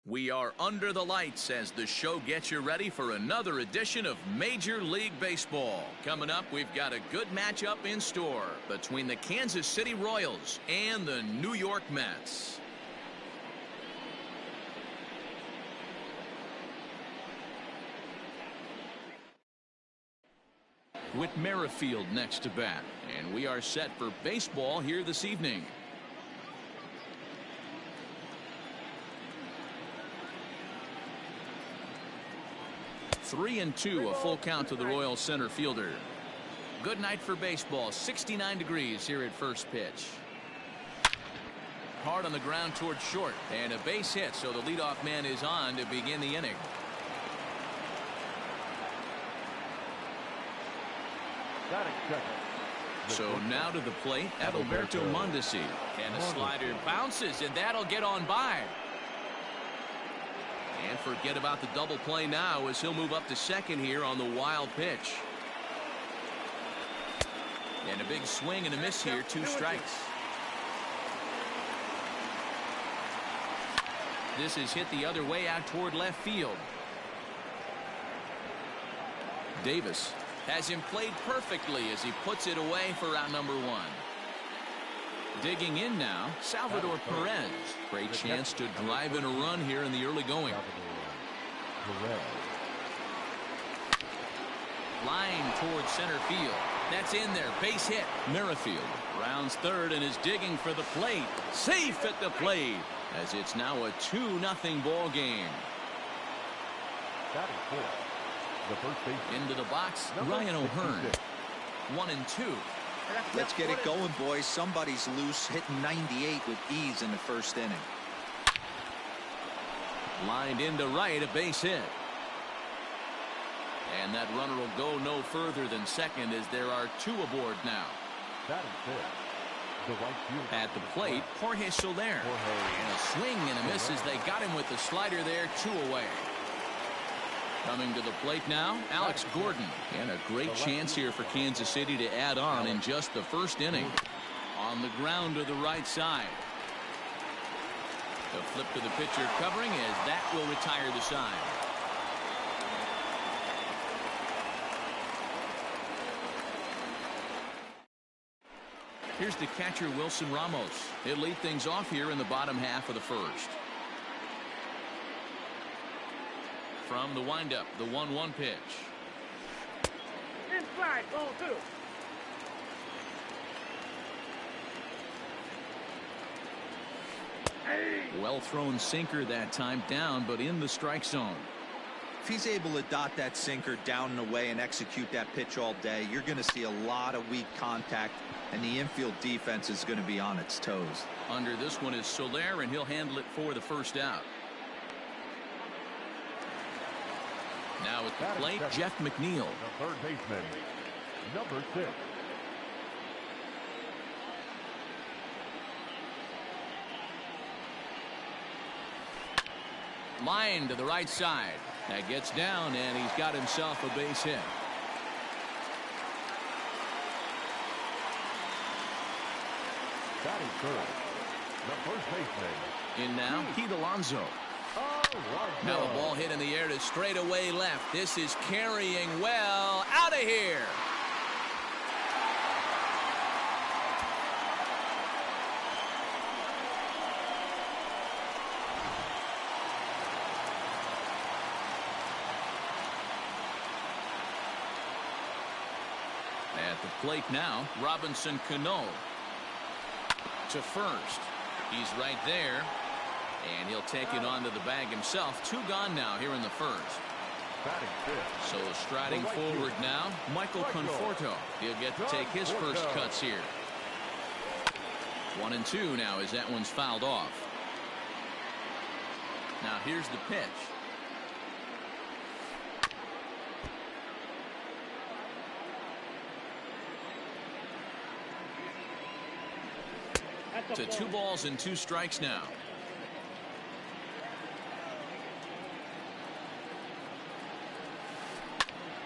We are under the lights as the show gets you ready for another edition of Major League Baseball. Coming up, we've got a good matchup in store between the Kansas City Royals and the New York Mets. With Merrifield next to bat, and we are set for baseball here this evening. Three and two, a full count to the Royals center fielder. Good night for baseball. 69 degrees here at first pitch. Hard on the ground towards short, and a base hit, so the leadoff man is on to begin the inning. So now to the plate, Adalberto Mondesi, and a slider bounces, and that'll get on by. And forget about the double play now as he'll move up to second here on the wild pitch. And a big swing and a miss here, 2 strikes. This is hit the other way out toward left field. Davis has him played perfectly as he puts it away for out number 1. Digging in now, Salvador Perez. Great chance to drive in a run here in the early going. Line towards center field. That's in there. Base hit. Merrifield rounds third and is digging for the plate. Safe at the plate as it's now a 2-0 ball game. Into the box, Ryan O'Hearn. 1-2. Let's get it going, boys. Somebody's loose, hitting 98 with ease in the first inning. Lined into right, a base hit. And that runner will go no further than second as there are 2 aboard now. At the plate, Jorge Soler. And a swing and a miss as they got him with the slider there, 2 away. Coming to the plate now, Alex Gordon. And a great chance here for Kansas City to add on in just the first inning. On the ground to the right side. The flip to the pitcher covering as that will retire the side. Here's the catcher, Wilson Ramos. He'll lead things off here in the bottom half of the first. From the windup, the 1-1 pitch. Inside, ball 2. Well thrown sinker that time, down but in the strike zone. If he's able to dot that sinker down and away and execute that pitch all day, you're going to see a lot of weak contact, and the infield defense is going to be on its toes. Under this one is Soler, and he'll handle it for the first out. Now at the plate, Jeff McNeil. The third baseman, number 6. Line to the right side. That gets down, and he's got himself a base hit. Batting third, the first baseman. In now, Pete Alonso. Now a ball hit in the air to straightaway left. This is carrying well. Out of here. At the plate now, Robinson Cano. To first. He's right there. And he'll take it onto the bag himself. 2 gone now here in the first. So striding forward now, Michael Conforto. He'll get to take his first cuts here. 1-2 now as that one's fouled off. Now here's the pitch. To 2 balls and 2 strikes now.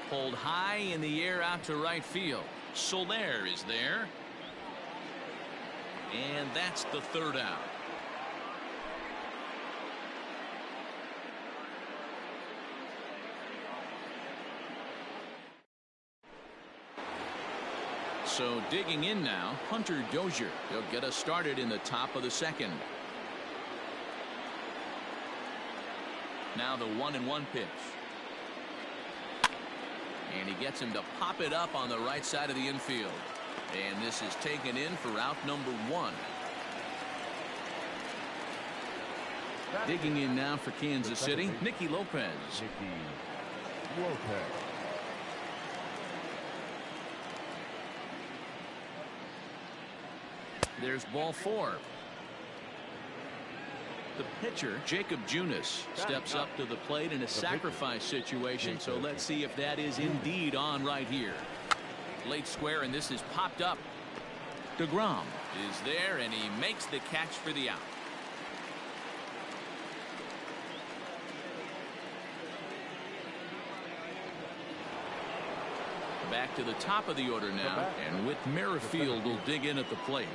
Pulled high in the air out to right field. Soler is there. And that's the third out. So digging in now, Hunter Dozier. He'll get us started in the top of the second. Now the 1-1 pitch. And he gets him to pop it up on the right side of the infield. And this is taken in for out number 1. Digging in now for Kansas City, Nicky Lopez. There's ball 4. The pitcher, Jacob Junis, steps up to the plate in a sacrifice situation, so let's see if that is indeed on right here. Late square, and this is popped up. DeGrom is there, and he makes the catch for the out. Back to the top of the order now, and Whit Merrifield will dig in at the plate.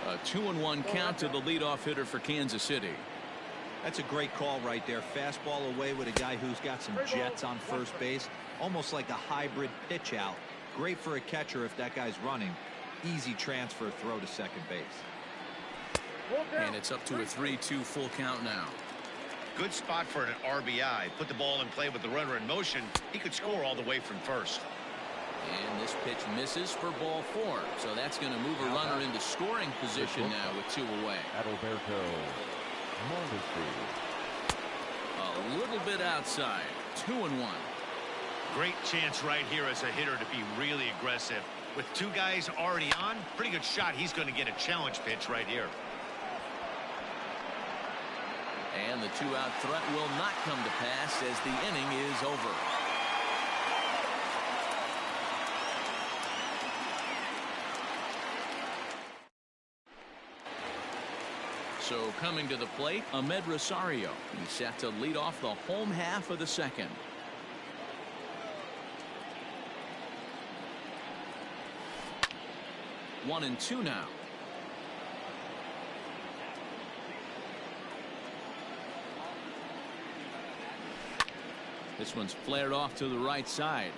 A 2-1 count to the leadoff hitter for Kansas City. That's a great call right there. Fastball away with a guy who's got some jets on first base. Almost like a hybrid pitch out. Great for a catcher if that guy's running. Easy transfer throw to second base. And it's up to a 3-2 full count now. Good spot for an RBI. Put the ball in play with the runner in motion. He could score all the way from first. And this pitch misses for ball 4. So that's going to move a runner into scoring position now with 2 away. Adalberto Mondesi. A little bit outside. 2-1. Great chance right here as a hitter to be really aggressive. With 2 guys already on, pretty good shot. He's going to get a challenge pitch right here. And the 2-out threat will not come to pass as the inning is over. So coming to the plate, Ahmed Rosario. He's set to lead off the home half of the second. One and 2 now. This one's flared off to the right side.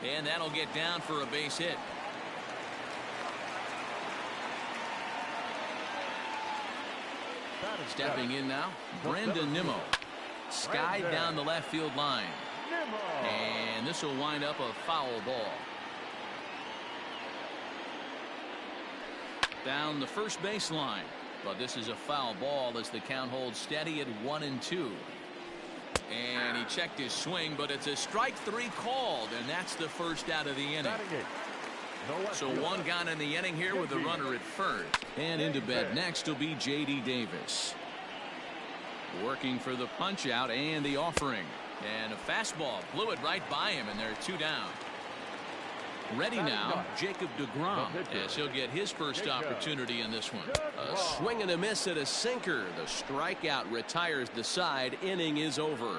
And that'll get down for a base hit. Stepping in now, Brandon Nimmo. Skied down the left field line. And this will wind up a foul ball. Down the first baseline. But this is a foul ball as the count holds steady at 1-2. And he checked his swing, but it's a strike 3 called, and that's the first out of the inning. So 1 gone in the inning here with the runner at first. And into bed next will be J.D. Davis. Working for the punch out and the offering. And a fastball blew it right by him, and there are 2 down. Ready now, Jacob DeGrom, as he'll get his first opportunity in this one. A swing and a miss at a sinker. The strikeout retires the side. Inning is over.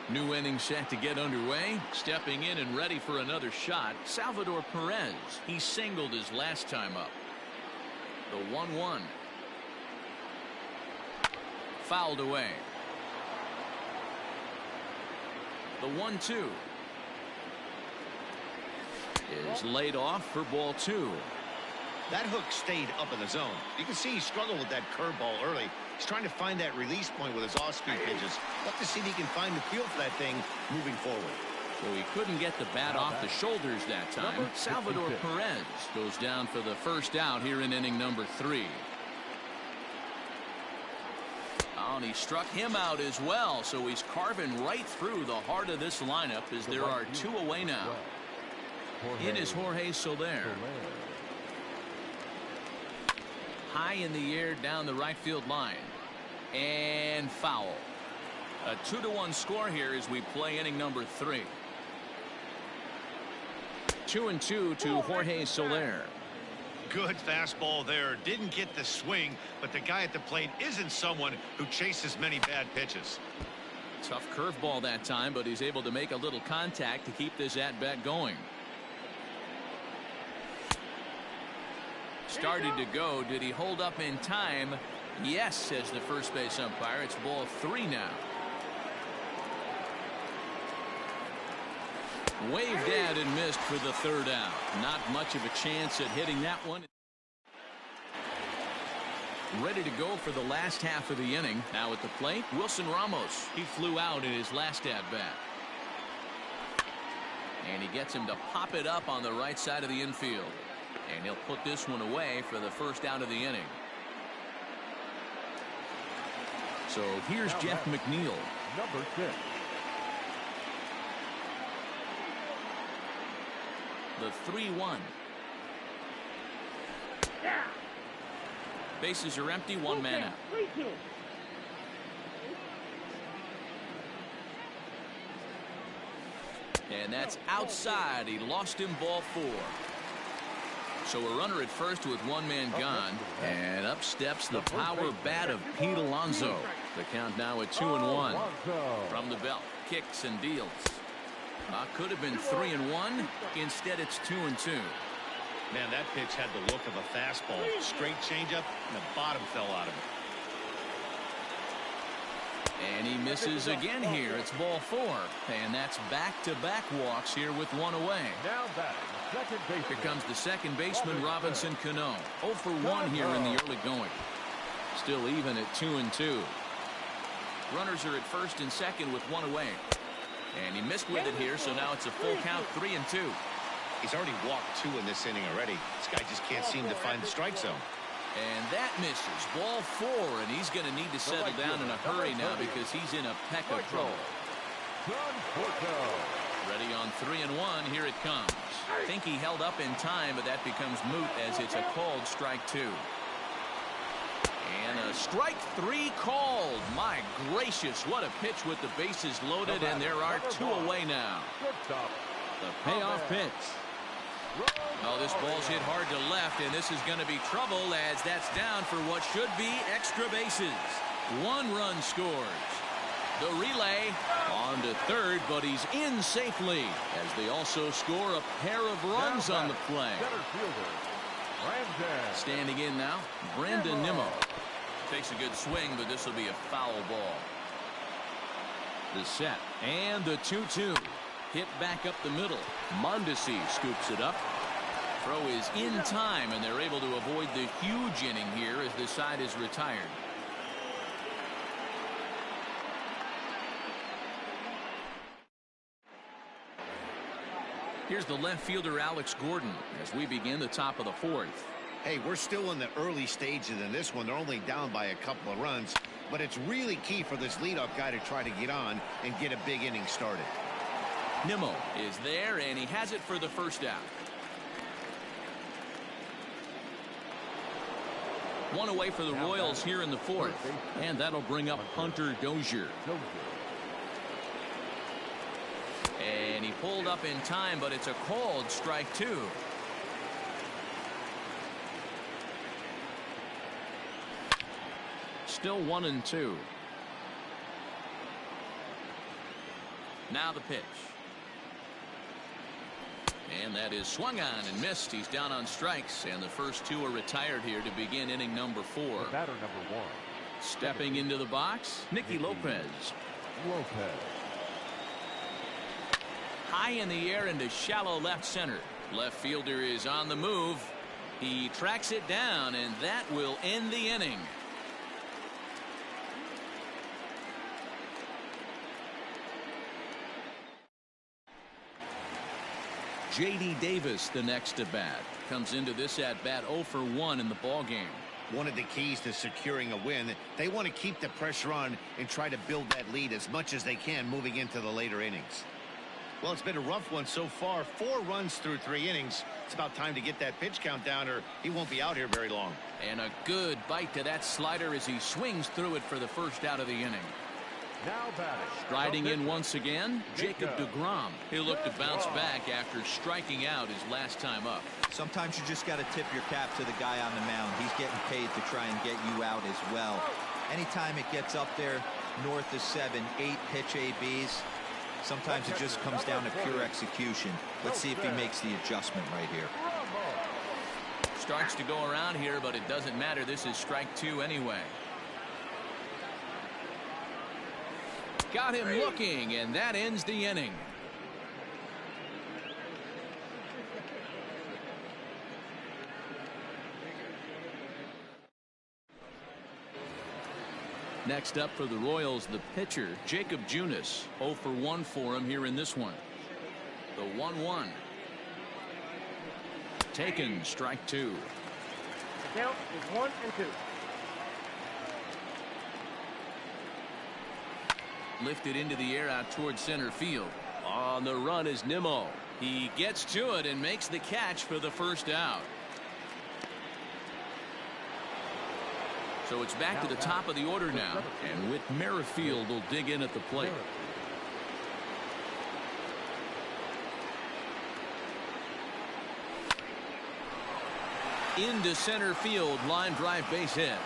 New inning set to get underway. Stepping in and ready for another shot, Salvador Perez. He singled his last time up. The 1-1. Fouled away. The 1-2 is laid off for ball 2. That hook stayed up in the zone. You can see he struggled with that curveball early. He's trying to find that release point with his off-speed pitches. We'll have to see if he can find the feel for that thing moving forward. So he couldn't get the bat off the shoulders that time. Salvador Perez goes down for the first out here in inning number 3. Oh, and he struck him out as well, so he's carving right through the heart of this lineup as there are 2 away now. In is Jorge Soler. High in the air down the right field line. And foul. A 2-1 score here as we play inning number 3. 2-2 to Jorge Soler. Good fastball there. Didn't get the swing, but the guy at the plate isn't someone who chases many bad pitches. Tough curveball that time, but he's able to make a little contact to keep this at-bat going. Started to go. Did he hold up in time? Yes, says the first base umpire. It's ball 3 now. Waved at and missed for the 3rd out. Not much of a chance at hitting that one. Ready to go for the last half of the inning. Now at the plate, Wilson Ramos. He flew out in his last at-bat. And he gets him to pop it up on the right side of the infield. And he'll put this one away for the 1st out of the inning. So here's Jeff McNeil. Number 6. The 3-1. Bases are empty, 1 man out. And that's outside. He lost him, ball 4. So a runner at first with 1 man gone. And up steps the power bat of Pete Alonso. The count now at 2-1. From the belt, kicks and deals. Could have been 3-1. Instead, it's 2-2. Man, that pitch had the look of a fastball. Straight changeup, and the bottom fell out of it. And he misses again here. It's ball 4. And that's back-to-back walks here with 1 away. Now batting, second baseman. Here comes the second baseman, Robinson Cano. 0 for 1 here in the early going. Still even at 2-2. Runners are at first and second with 1 away. And he missed with it here, so now it's a full count, 3-2. He's already walked 2 in this inning already. This guy just can't seem to find the strike zone. And that misses. Ball 4, and he's going to need to settle down in a hurry now because he's in a peck of trouble. Ready on 3-1. Here it comes. I think he held up in time, but that becomes moot as it's a called strike 2. And a strike 3 called. My gracious, what a pitch with the bases loaded, and there are 2 away now. The payoff pitch. Oh, this ball's hit hard to left, and this is going to be trouble as that's down for what should be extra bases. 1 run scores. The relay on to third, but he's in safely as they also score a pair of runs on the play. Standing in now, Brandon Nimmo. Takes a good swing, but this will be a foul ball. The set and the 2-2. Hit back up the middle. Mondesi scoops it up. Throw is in time, and they're able to avoid the huge inning here as the side is retired. Here's the left fielder, Alex Gordon, as we begin the top of the 4th. Hey, we're still in the early stages in this one. They're only down by a couple of runs, but it's really key for this leadoff guy to try to get on and get a big inning started. Nimmo is there, and he has it for the 1st out. 1 away for the Royals here in the 4th, and that'll bring up Hunter Dozier. And he pulled up in time, but it's a called strike 2. Still 1-2. Now the pitch. And that is swung on and missed. He's down on strikes, and the first 2 are retired here to begin inning number 4. Batter number 1. Stepping into the box, Nicky Lopez. High in the air into shallow left center. Left fielder is on the move. He tracks it down, and that will end the inning. J.D. Davis, the next at bat, comes into this at bat 0 for 1 in the ball game. One of the keys to securing a win, they want to keep the pressure on and try to build that lead as much as they can moving into the later innings. Well, it's been a rough one so far. 4 runs through 3 innings. It's about time to get that pitch count down, or he won't be out here very long. And a good bite to that slider as he swings through it for the 1st out of the inning. Now batting. Striding in once again, Jacob deGrom. He'll look to bounce back after striking out his last time up. Sometimes you just got to tip your cap to the guy on the mound. He's getting paid to try and get you out as well. Anytime it gets up there north of 7, 8 pitch ABs, sometimes it just comes down to pure execution. Let's see if he makes the adjustment right here. Starts to go around here, but it doesn't matter. This is strike 2 anyway. Got him looking, and that ends the inning. Next up for the Royals, the pitcher, Jacob Junis. 0 for 1 for him here in this one. The 1-1. Taken, strike 2. The count is 1-2. Lifted into the air out towards center field. On the run is Nimmo. He gets to it and makes the catch for the first out. So it's back to the top of the order now, and Whit Merrifield will dig in at the plate. Into center field, line drive base hit.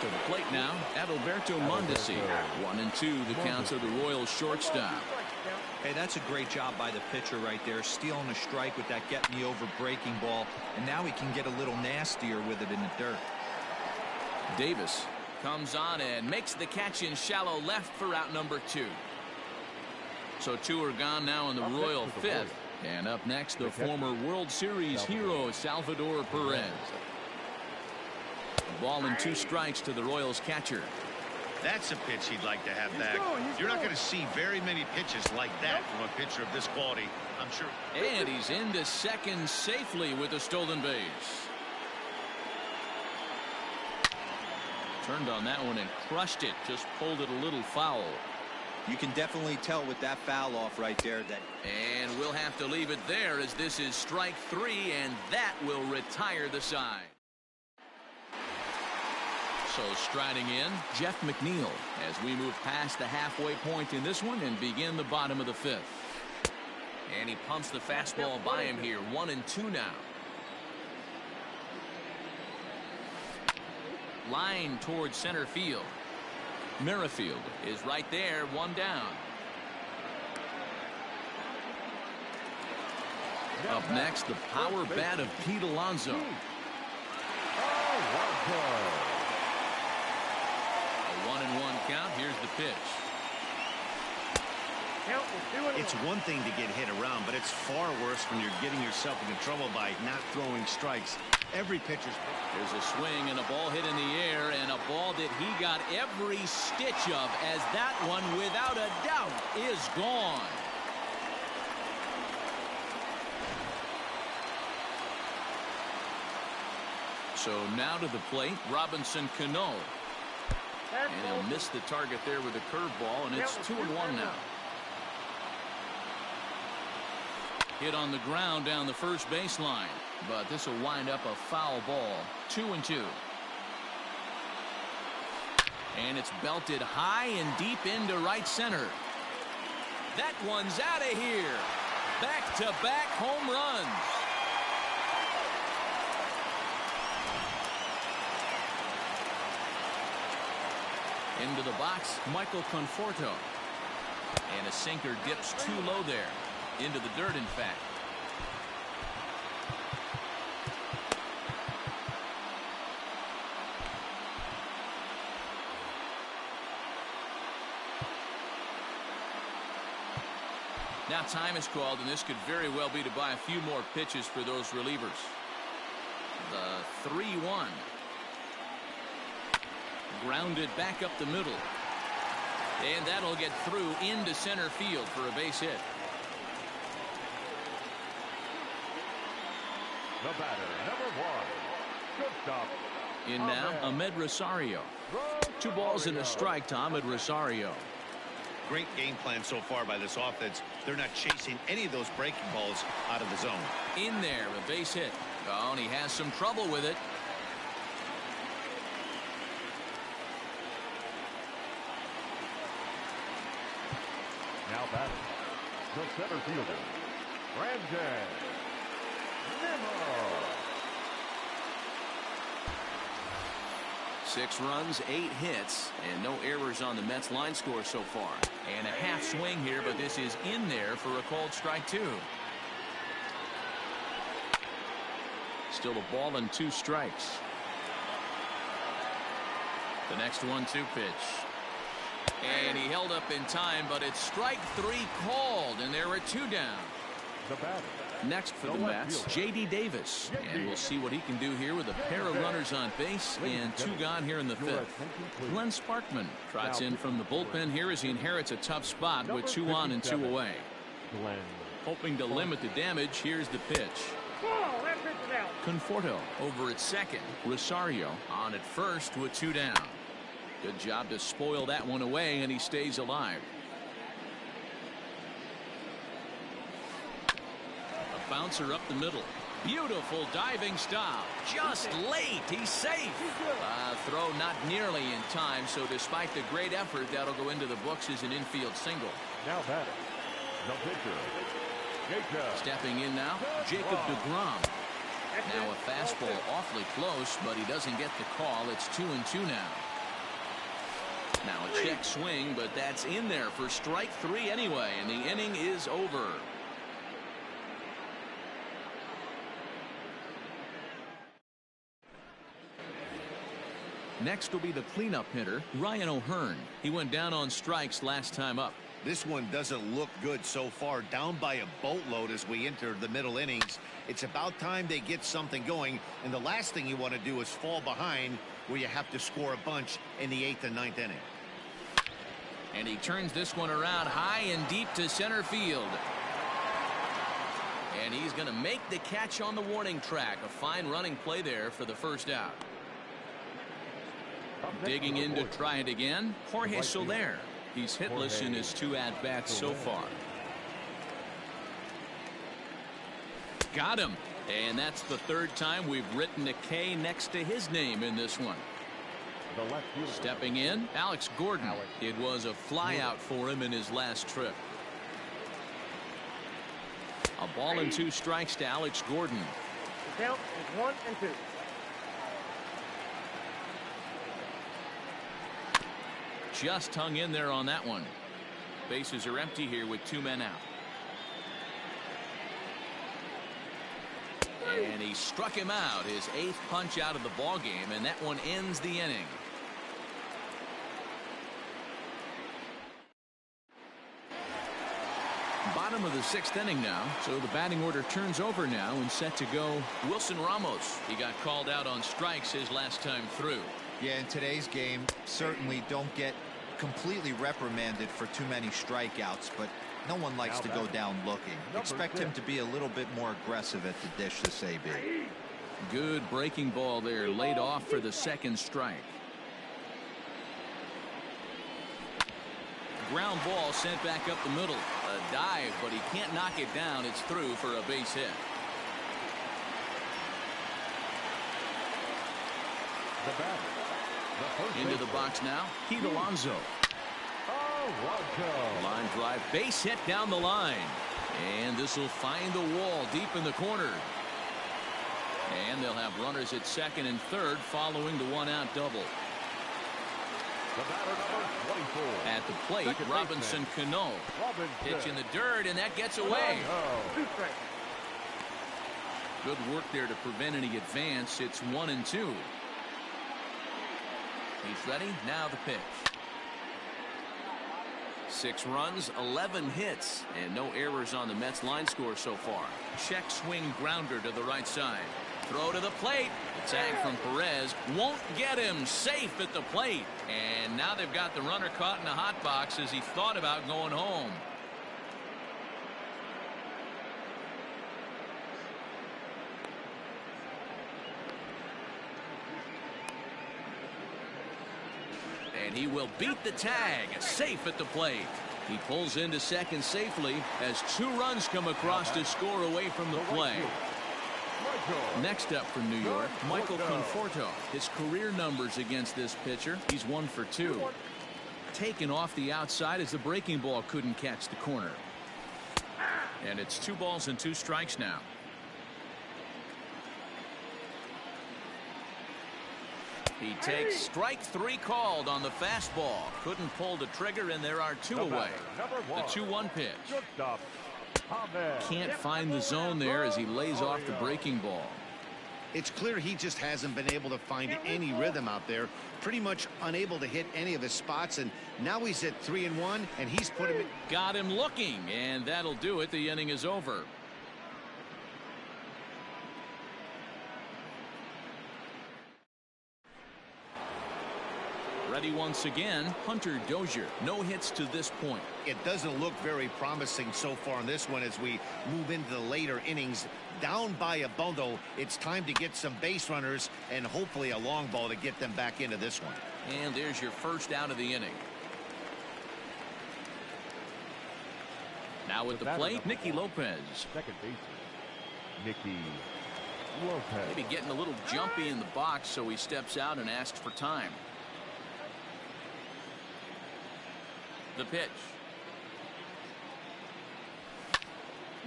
To the plate now, Adalberto Mondesi. 1-2 the counts of the Royals shortstop. Hey, that's a great job by the pitcher right there, stealing a strike with that get-me-over breaking ball, and now he can get a little nastier with it in the dirt. Davis comes on and makes the catch in shallow left for out number 2. So 2 are gone now in the Royal fifth. And up next, the former World Series hero, Salvador Perez. Ball and 2 strikes to the Royals catcher. That's a pitch he'd like to have back. You're not going to see very many pitches like that from a pitcher of this quality, I'm sure. And he's into second safely with a stolen base. Turned on that one and crushed it. Just pulled it a little foul. You can definitely tell with that foul off right there that. And we'll have to leave it there as this is strike 3, and that will retire the side. So striding in, Jeff McNeil as we move past the halfway point in this one and begin the bottom of the 5th. And he pumps the fastball by him here. 1-2 now. Line towards center field. Merrifield is right there, 1 down. Up next, the power bat of Pete Alonso. A 1-1 count. Here's the pitch. It's one thing to get hit around, but it's far worse when you're getting yourself into trouble by not throwing strikes. Every pitcher's. There's a swing and a ball hit in the air, and a ball that he got every stitch of, as that one, without a doubt, is gone. So now to the plate, Robinson Cano. And he'll miss the target there with a curveball, and it's 2-1 now. Hit on the ground down the first baseline, but this will wind up a foul ball. 2-2. And it's belted high and deep into right center. That one's out of here. Back-to-back home runs. Into the box, Michael Conforto. And a sinker dips too low there. Into the dirt, in fact. Now time is called, and this could very well be to buy a few more pitches for those relievers. The 3-1. Grounded back up the middle. And that'll get through into center field for a base hit. The batter, number 1. Good stop. In now, Ahmed Rosario. 2 balls and a strike to Ahmed Rosario. Great game plan so far by this offense. They're not chasing any of those breaking balls out of the zone. In there, a base hit. Oh, and he has some trouble with it. Now batting, the center fielder, Brandon Nimmo. 6 runs, 8 hits, and no errors on the Mets line score so far. And a half swing here, but this is in there for a called strike 2. Still a ball and 2 strikes. The next 1-2 pitch. And he held up in time, but it's strike 3 called, and there are 2 down. The batter. Next for the Mets, J.D. Davis. And we'll see what he can do here with a pair of runners on base and 2 gone here in the 5th. Glenn Sparkman trots in from the bullpen here as he inherits a tough spot with 2 on and 2 away. Hoping to limit the damage, here's the pitch. Conforto over at second. Rosario on at first with 2 down. Good job to spoil that one away, and he stays alive. A bouncer up the middle. Beautiful diving stop. Just late. He's safe. Throw not nearly in time, so despite the great effort, that'll go into the books as an infield single. Now batting. The pitcher. Jacob. Stepping in now, Jacob deGrom. Now a fastball awfully close, but he doesn't get the call. It's 2-2 now. Now a check swing, but that's in there for strike 3 anyway, and the inning is over. Next will be the cleanup hitter, Ryan O'Hearn. He went down on strikes last time up. This one doesn't look good so far. Down by a boatload as we enter the middle innings. It's about time they get something going, and the last thing you want to do is fall behind where you have to score a bunch in the 8th and 9th inning. And he turns this one around high and deep to center field. And he's going to make the catch on the warning track. A fine running play there for the first out. Digging in to try it again, Jorge Soler. He's hitless in his 2 at-bats so far. Got him. And that's the 3rd time we've written a K next to his name in this one. Stepping in, Alex Gordon. It was a flyout for him in his last trip. A ball and 2 strikes to Alex Gordon. The count is 1-2. Just hung in there on that one. Bases are empty here with 2 men out. And he struck him out, his 8th punch out of the ball game, and that one ends the inning. Bottom of the 6th inning now, so the batting order turns over now and set to go Wilson Ramos. He got called out on strikes his last time through. Yeah, in today's game, certainly don't get completely reprimanded for too many strikeouts, but no one likes to go down looking. Expect him to be a little bit more aggressive at the dish this AB. Good breaking ball there, laid off for the 2nd strike. Ground ball sent back up the middle. A dive, but he can't knock it down. It's through for a base hit. The batter. Into the box now, Pete Alonso. Line drive, base hit down the line. And this will find the wall deep in the corner. And they'll have runners at 2nd and 3rd following the 1-out double. The batter, number 24. At the plate, Robinson Cano. Pitch in the dirt, and that gets away. Good work there to prevent any advance. It's 1-2. He's ready. Now the pitch. 6 runs, 11 hits, and no errors on the Mets line score so far. Check swing grounder to the right side. Throw to the plate. The tag from Perez won't get him. Safe at the plate. And now they've got the runner caught in a hot box as he thought about going home. And he will beat the tag. Safe at the plate. He pulls into 2nd safely as 2 runs come across to score away from the play. Next up from New York, Michael Conforto. His career numbers against this pitcher, he's 1 for 2. Taken off the outside as the breaking ball couldn't catch the corner. And it's 2 balls and 2 strikes now. He takes strike 3 called on the fastball. Couldn't pull the trigger, and there are 2 away. The 2-1 pitch. Can't find the zone there as he lays off the breaking ball. It's clear he just hasn't been able to find any rhythm out there. Pretty much unable to hit any of his spots, and now he's at 3-1, and he's put him in. Got him looking, and that'll do it. The inning is over. Ready once again, Hunter Dozier. No hits to this point. It doesn't look very promising so far in this one as we move into the later innings. Down by a bundle, it's time to get some base runners and hopefully a long ball to get them back into this one. And there's your first out of the inning. Now with the plate, Nicky Lopez. Second baseman, Nicky Lopez. Maybe getting a little jumpy in the box, so he steps out and asks for time. The pitch.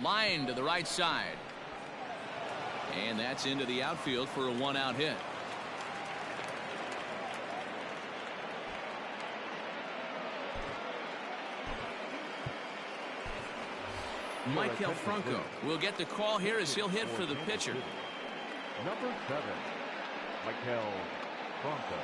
Line to the right side. And that's into the outfield for a one-out hit. Michael Franco will get the call here as he'll hit for the pitcher. Number 7, Michael Franco.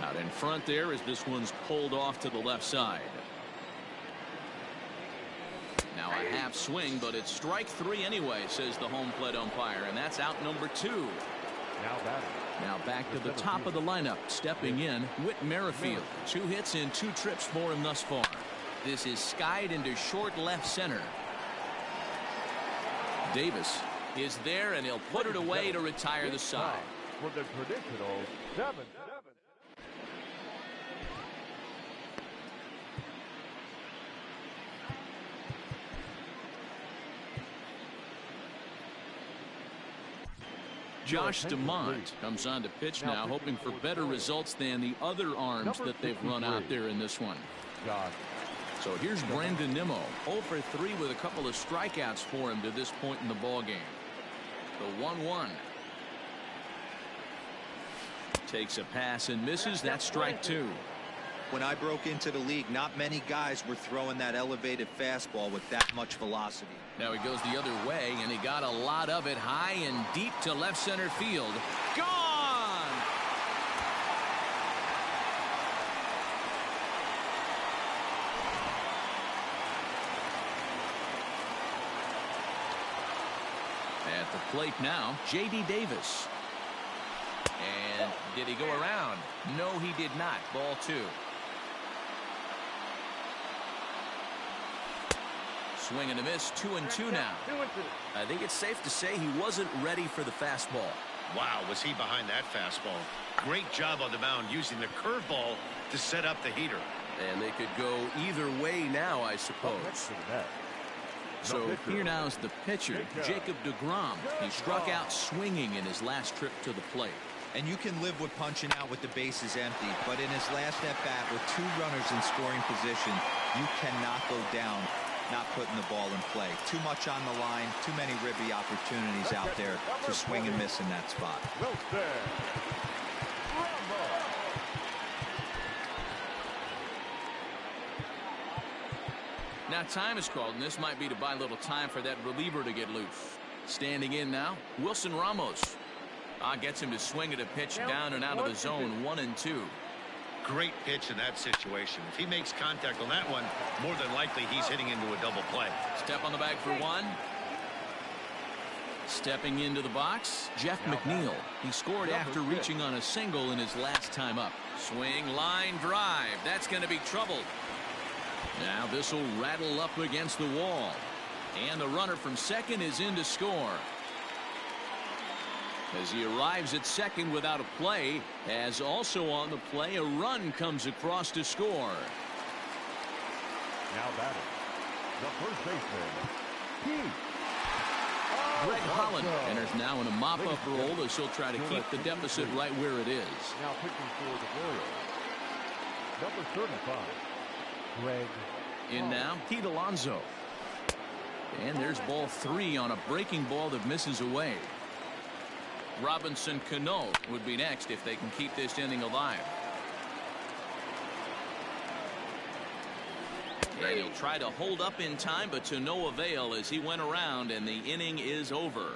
Out in front there as this one's pulled off to the left side. Now a half swing, but it's strike 3 anyway, says the home plate umpire, and that's out number 2. Now batting. Now back to the top of the lineup. Stepping in, Whit Merrifield. 2 hits in 2 trips for him thus far. This is skied into short left center. Davis is there, and he'll put it away to retire the side. For the traditional 7. Josh DeMont comes on to pitch now, hoping for better results than the other arms that they've run out there in this one. So here's Brandon Nimmo, 0 for 3 with a couple of strikeouts for him to this point in the ballgame. The 1-1. Takes a pass and misses. That's strike 2. When I broke into the league, not many guys were throwing that elevated fastball with that much velocity. Now he goes the other way, and he got a lot of it high and deep to left center field. Gone! At the plate now, J.D. Davis. And did he go around? No, he did not. Ball 2. Swing and a miss. 2-2 now. 2-2. I think it's safe to say he wasn't ready for the fastball. Wow, was he behind that fastball. Great job on the mound using the curveball to set up the heater. And they could go either way now, I suppose. So here now is the pitcher, Jacob deGrom. He struck out swinging in his last trip to the plate. And you can live with punching out with the bases empty, but in his last at-bat with 2 runners in scoring position, you cannot go down not putting the ball in play. Too much on the line, too many ribby opportunities out there to swing and miss in that spot. Now time is called, and this might be to buy a little time for that reliever to get loose. Standing in now, Wilson Ramos. Gets him to swing at a pitch down and out of the zone. 1-2. Great pitch in that situation. If he makes contact on that one, more than likely he's hitting into a double play. Step on the bag for 1. Stepping into the box, Jeff McNeil. He scored after reaching on a single in his last time up. Swing, line drive. That's going to be trouble. Now this will rattle up against the wall. And the runner from second is in to score. As he arrives at second without a play, as also on the play, a run comes across to score. Now batting, the first baseman, Greg Holland enters now in a mop-up role as he'll try to keep the deficit right where it is. Now pitching for the Orioles, number 35, Greg. In now, Pete Alonso. And there's ball 3 on a breaking ball that misses away. Robinson Cano would be next if they can keep this inning alive. And he'll try to hold up in time, but to no avail as he went around, and the inning is over.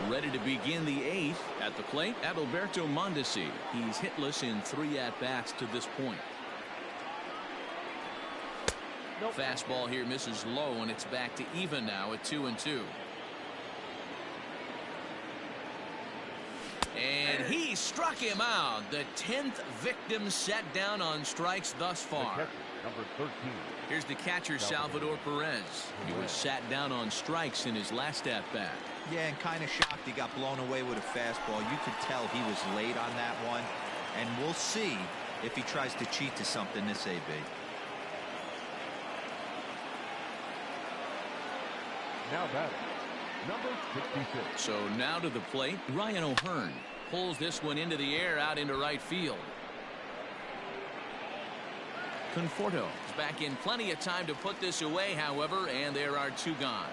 Ready to begin the 8th. At the plate, Adalberto Mondesi. He's hitless in 3 at-bats to this point. Nope. Fastball here misses low, and it's back to even now at 2-2. And he struck him out. The 10th victim set down on strikes thus far. Catcher, number 13. Here's the catcher, Salvador Perez. He was sat down on strikes in his last at-bat. Yeah, and kind of shocked he got blown away with a fastball. You could tell he was late on that one. And we'll see if he tries to cheat to something this AB. Now batting, number 66. So now to the plate, Ryan O'Hearn pulls this one into the air out into right field. Conforto is back in plenty of time to put this away, however, and there are 2 gone.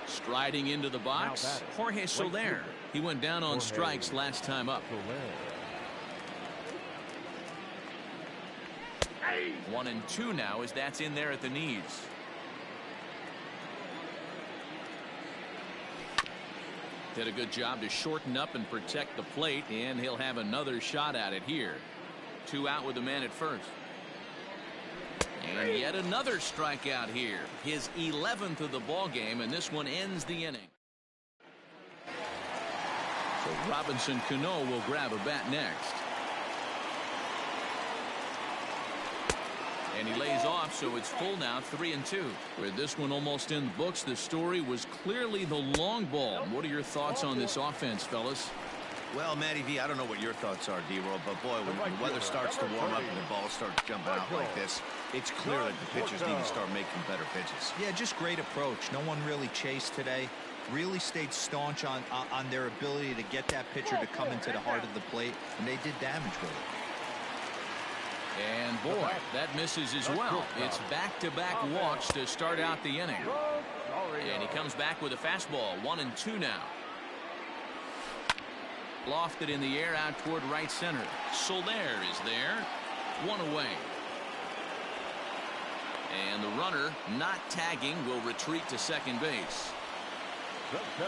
Striding into the box, Jorge Soler. He went down on strikes last time up. 1-2 now as that's in there at the knees. Did a good job to shorten up and protect the plate, and he'll have another shot at it here. 2 out with the man at first. And yet another strikeout here. His 11th of the ball game, and this one ends the inning. So Robinson Cano will grab a bat next. And he lays off, so it's full now, 3-2. With this one almost in the books, the story was clearly the long ball. What are your thoughts on this offense, fellas? Well, Matty V, I don't know what your thoughts are, D-Roll, but boy, when the weather starts to warm up and the ball starts jumping out like this, it's clear that the pitchers need to start making better pitches. Yeah, just great approach. No one really chased today. Really stayed staunch on their ability to get that pitcher to come into the heart of the plate, and they did damage with it. And boy, that misses as well. It's back-to-back walks to start out the inning. And he comes back with a fastball. 1-2 now. Lofted in the air out toward right center. Soler is there. 1 away. And the runner, not tagging, will retreat to second base.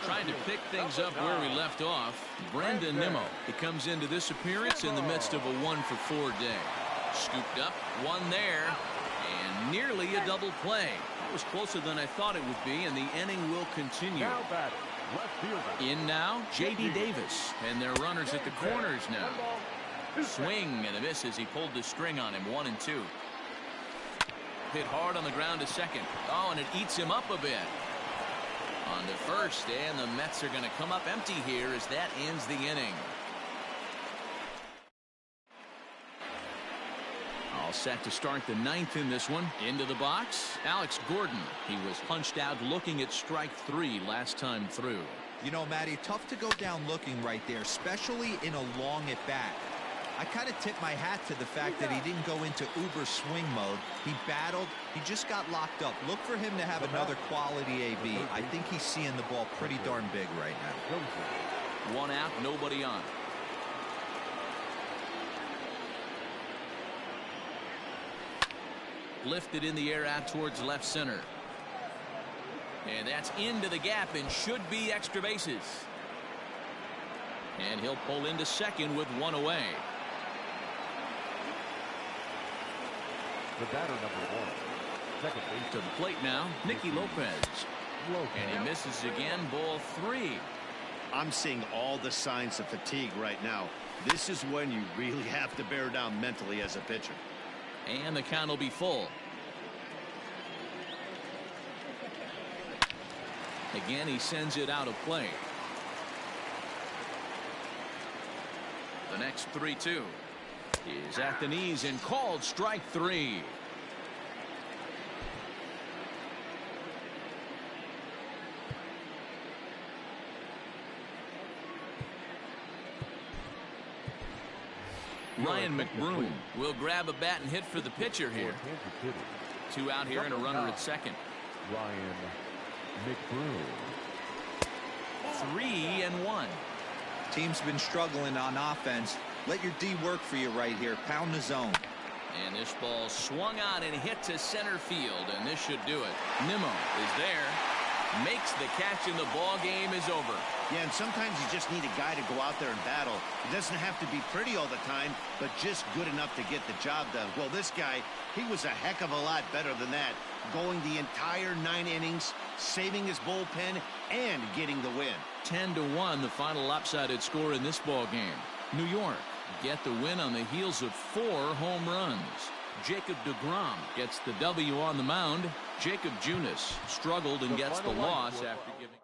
Trying to pick things up where we left off, Brandon Nimmo. He comes into this appearance in the midst of a 1-for-4 day. Scooped up, 1 there, and nearly a double play. That was closer than I thought it would be, and the inning will continue. In now, J.D. Davis, and their runners at the corners now. Swing and a miss as he pulled the string on him. 1-2. Hit hard on the ground to second. Oh, and it eats him up a bit. On to first, and the Mets are going to come up empty here as that ends the inning. All set to start the 9th in this one. Into the box, Alex Gordon. He was punched out looking at strike 3 last time through. You know, Matty, tough to go down looking right there, especially in a long at-bat. I kind of tip my hat to the fact that he didn't go into uber swing mode. He battled. He just got locked up. Look for him to have another quality AB. I think he's seeing the ball pretty darn big right now. 1 out, nobody on. Lifted in the air out towards left center. And that's into the gap and should be extra bases. And he'll pull into second with 1 away. The batter, number 1. Second base. To the plate now, Nicky Lopez. And he misses again, ball 3. I'm seeing all the signs of fatigue right now. This is when you really have to bear down mentally as a pitcher. And the count will be full. Again, he sends it out of play. The next 3-2 is at the knees and called strike 3. Ryan McBroom will grab a bat and hit for the pitcher here. 2 out here and a runner at second. Ryan McBroom. 3-1. Team's been struggling on offense. Let your D work for you right here. Pound the zone. And this ball swung on and hit to center field, and this should do it. Nimmo is there, makes the catch, and the ball game is over. Yeah, and sometimes you just need a guy to go out there and battle. It doesn't have to be pretty all the time, but just good enough to get the job done. Well, this guy, he was a heck of a lot better than that, going the entire 9 innings, saving his bullpen, and getting the win. 10-1, the final lopsided score in this ball game. New York get the win on the heels of 4 home runs. Jacob deGrom gets the W on the mound. Jacob Junis struggled and gets the loss after giving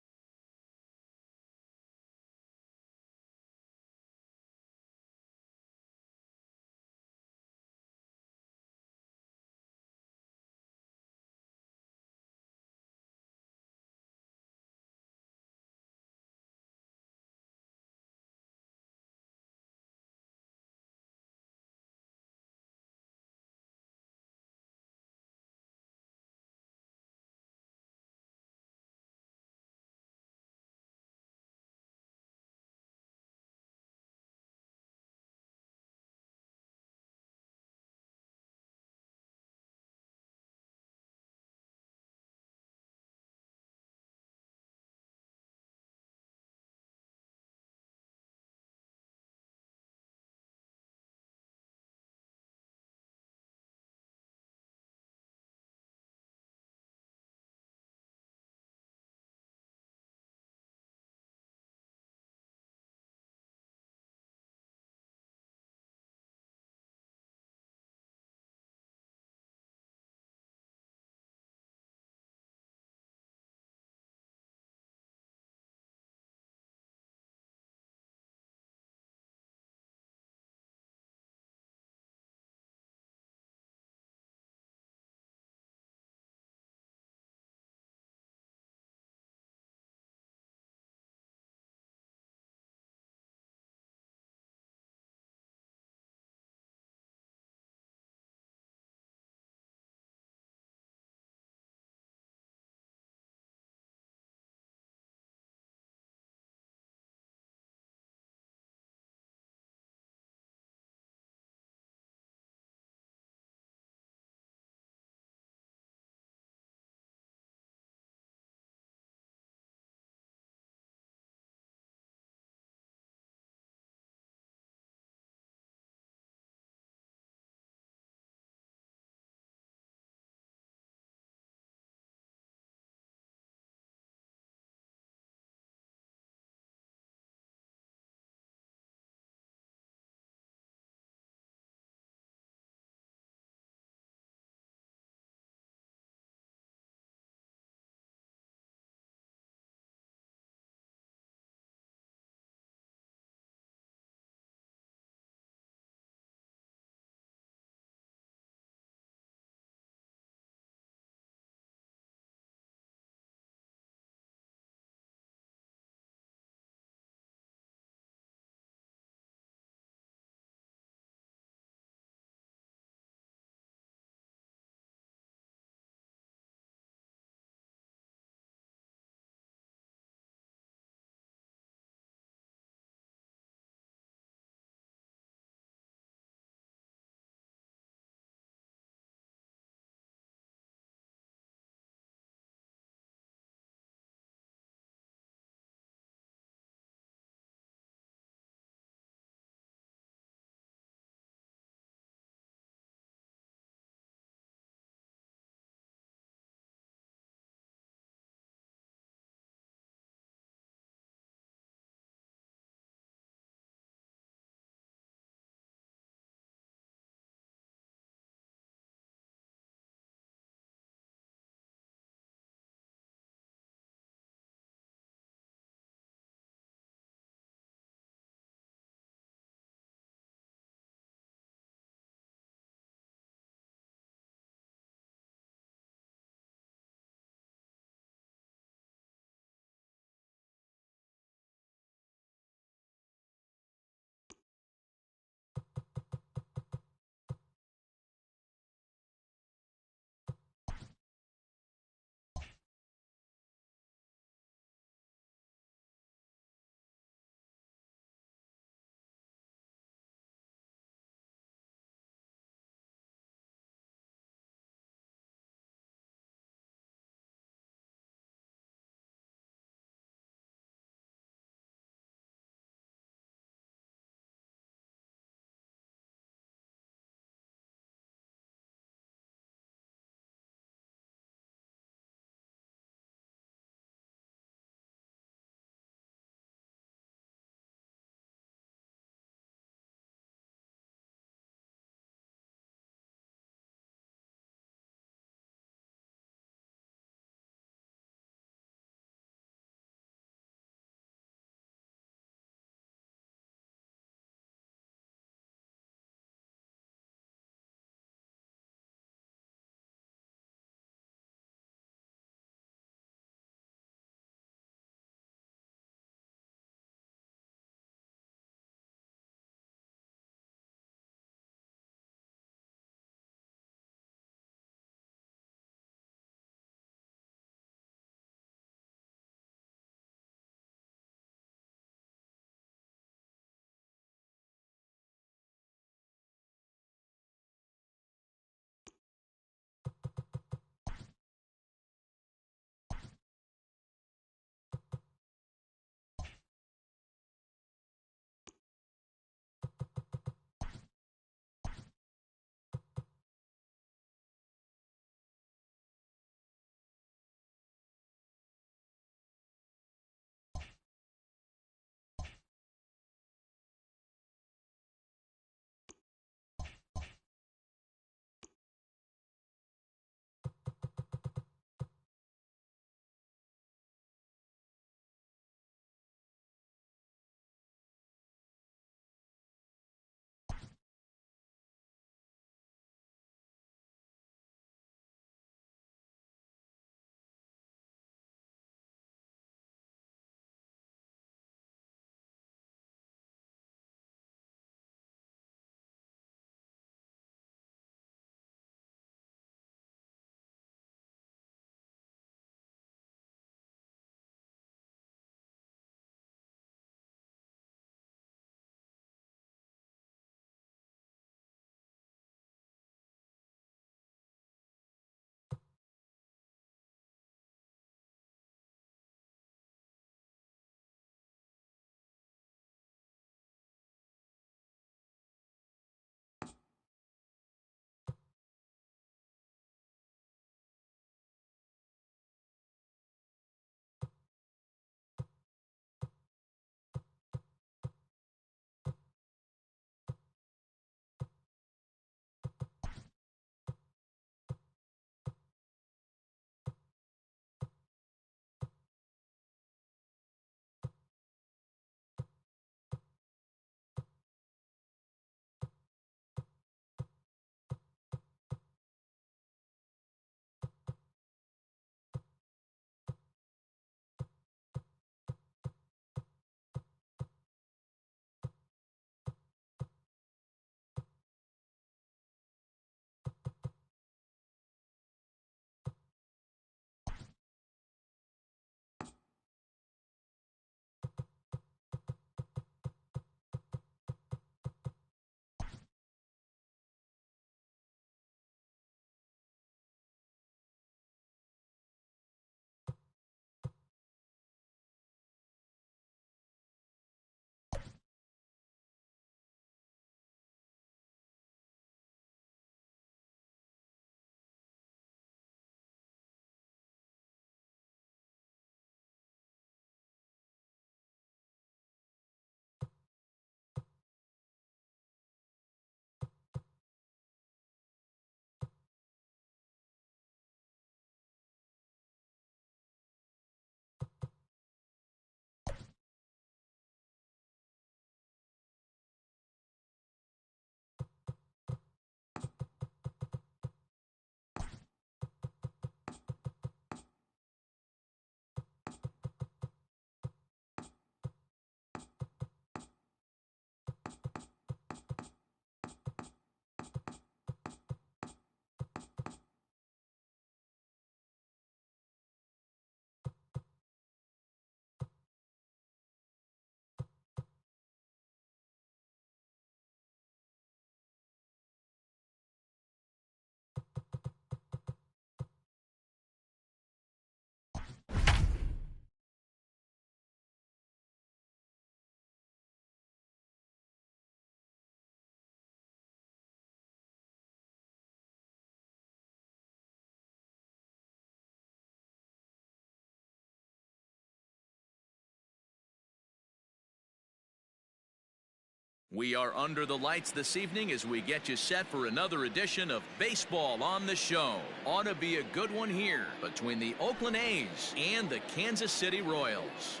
We are under the lights this evening as we get you set for another edition of Baseball on the Show. Ought to be a good one here between the Oakland A's and the Kansas City Royals.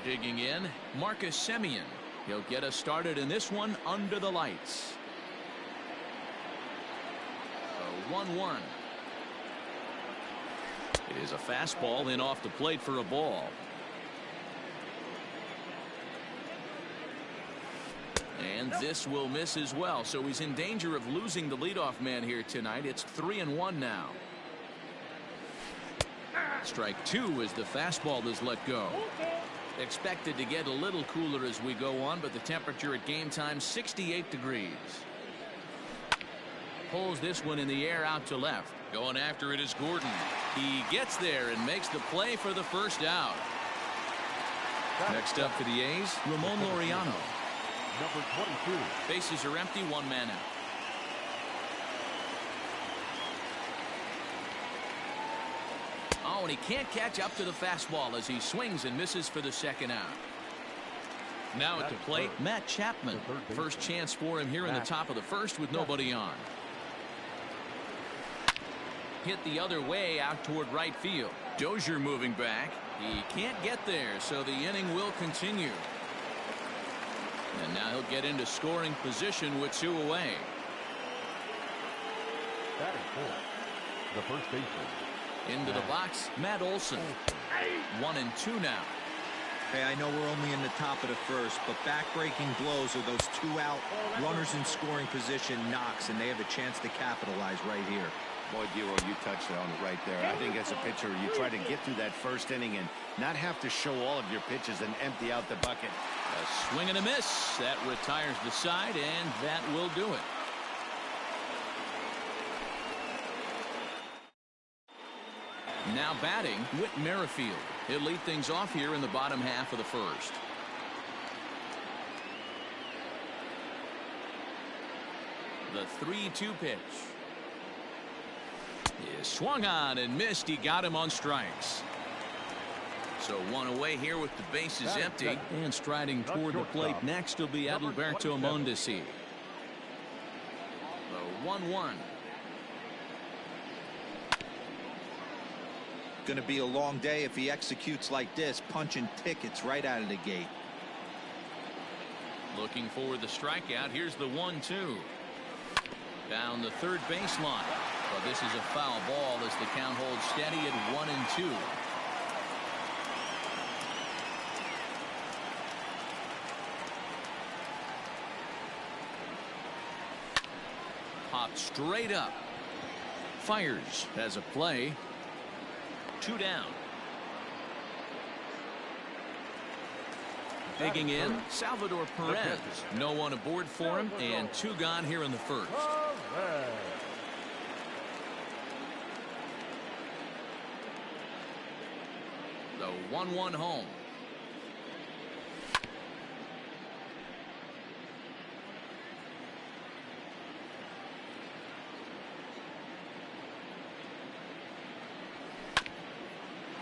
Digging in, Marcus Semien. He'll get us started in this one under the lights. 1-1. It is a fastball in off the plate for a ball. And this will miss as well, so he's in danger of losing the leadoff man here tonight. It's 3-1 now. Strike two as the fastball is let go. Expected to get a little cooler as we go on, but the temperature at game time 68 degrees. Pulls this one in the air out to left. Going after it is Gordon. He gets there and makes the play for the first out. Next up for the A's, Ramon Laureano. Number 22. Bases are empty, one man out. Oh, and he can't catch up to the fastball as he swings and misses for the second out. Now at the plate, Matt Chapman. First chance for him here in the top of the first with nobody on. Hit the other way out toward right field. Dozier moving back. He can't get there, so the inning will continue. And now he'll get into scoring position with two away. Batting fourth, the first baseman. Into the box, Matt Olson. 1-2 now. Hey, I know we're only in the top of the first, but back-breaking blows are those two out runners in scoring position knocks, and they have a chance to capitalize right here. Boy, Dero, you touched on it right there. I think as a pitcher, you try to get through that first inning and not have to show all of your pitches and empty out the bucket. A swing and a miss. That retires the side, and that will do it. Now batting, Whit Merrifield. He'll lead things off here in the bottom half of the first. The 3-2 pitch. Is swung on and missed. He got him on strikes. So one away here with the bases empty. And striding toward the plate next will be Adalberto Mondesi. The 1-1. Going to be a long day if he executes like this, punching tickets right out of the gate. Looking for the strikeout. Here's the 1-2. Down the third baseline. But this is a foul ball as the count holds steady at 1-2. Popped straight up. Fires as a play. 2 down. Digging in, Salvador Perez. No one aboard for him, and 2 gone here in the first. The 1-1 home.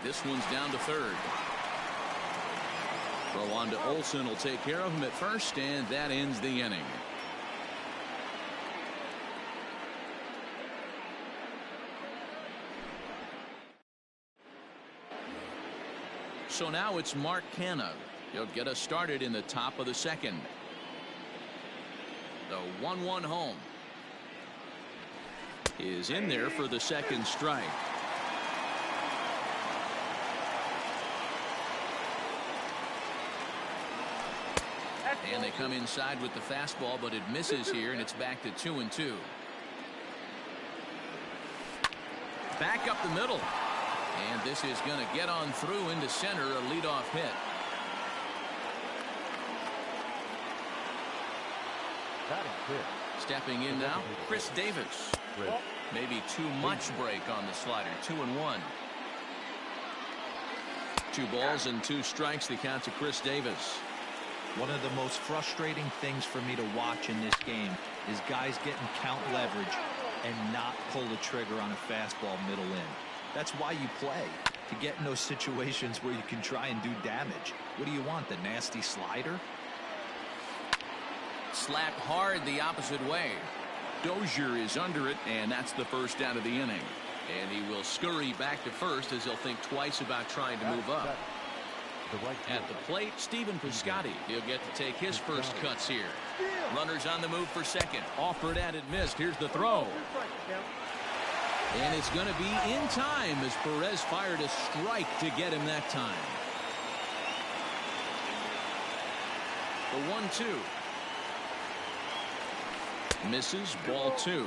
This one's down to third. Throw on to Olson will take care of him at first, and that ends the inning. So now it's Mark Canha. He'll get us started in the top of the second. The 1-1 home is in there for the second strike. And they come inside with the fastball, but it misses here, and it's back to 2-2. Back up the middle. And this is going to get on through into center, a leadoff hit. Stepping in now, Chris Davis. Maybe too much break on the slider. 2-1. 2 balls and 2 strikes, the count to Chris Davis. One of the most frustrating things for me to watch in this game is guys getting count leverage and not pull the trigger on a fastball middle in. That's why you play, to get in those situations where you can try and do damage. What do you want, the nasty slider? Slapped hard the opposite way. Dozier is under it, and that's the first out of the inning. And he will scurry back to first as he'll think twice about trying to move up. At the plate, Stephen Piscotty. He'll get to take his first cuts here. Runners on the move for second. Offered and it missed. Here's the throw. And it's going to be in time as Perez fired a strike to get him that time. The 1-2. Misses, ball 2.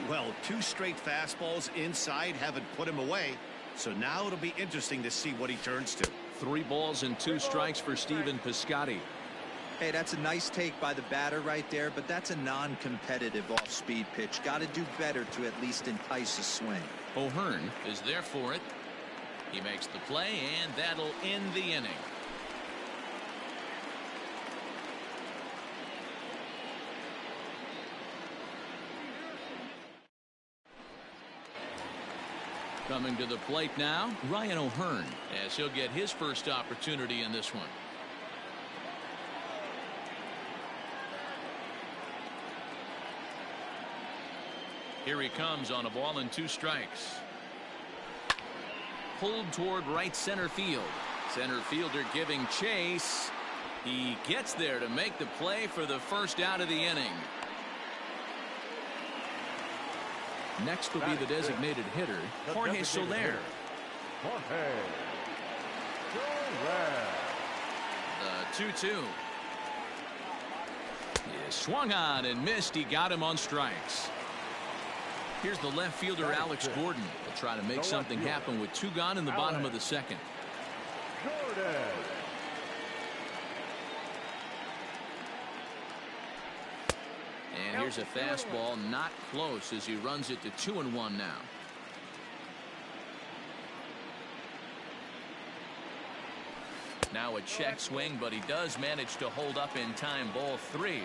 Well, 2 straight fastballs inside haven't put him away. So now it'll be interesting to see what he turns to. 3 balls and 2 strikes for Stephen Piscotty. Hey, that's a nice take by the batter right there, but that's a non-competitive off-speed pitch. Got to do better to at least entice a swing. O'Hearn is there for it. He makes the play, and that'll end the inning. Coming to the plate now, Ryan O'Hearn, as he'll get his first opportunity in this one. Here he comes on a ball and 2 strikes. Pulled toward right center field. Center fielder giving chase. He gets there to make the play for the first out of the inning. Next will be the designated hitter, Jorge Soler. The 2-2. He swung on and missed. He got him on strikes. Here's the left fielder, Alex Gordon. He'll try to make something happen with 2 gone in the bottom of the second. And here's a fastball not close as he runs it to 2-1 now. Now a check swing, but he does manage to hold up in time. Ball 3.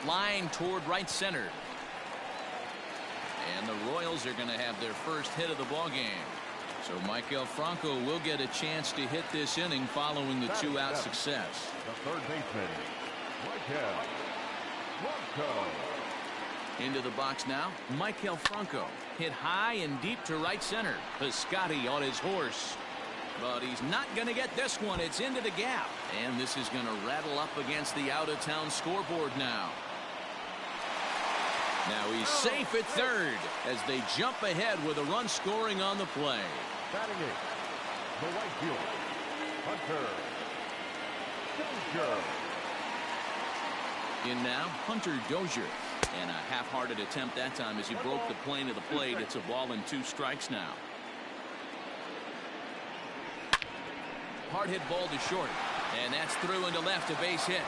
Line toward right center. And the Royals are going to have their first hit of the ball game. So Maikel Franco will get a chance to hit this inning following the 2-out success. The third baseman, Maikel Franco. Into the box now, Maikel Franco. Hit high and deep to right center. Piscotty on his horse. But he's not going to get this one. It's into the gap. And this is going to rattle up against the out-of-town scoreboard now. Now he's safe at third as they jump ahead with a run scoring on the play. Batting it, the right fielder, Hunter Dozier. In now, Hunter Dozier. And a half-hearted attempt that time as he broke the plane of the plate. It's a ball and 2 strikes now. Hard hit ball to short. And that's through into left, a base hit.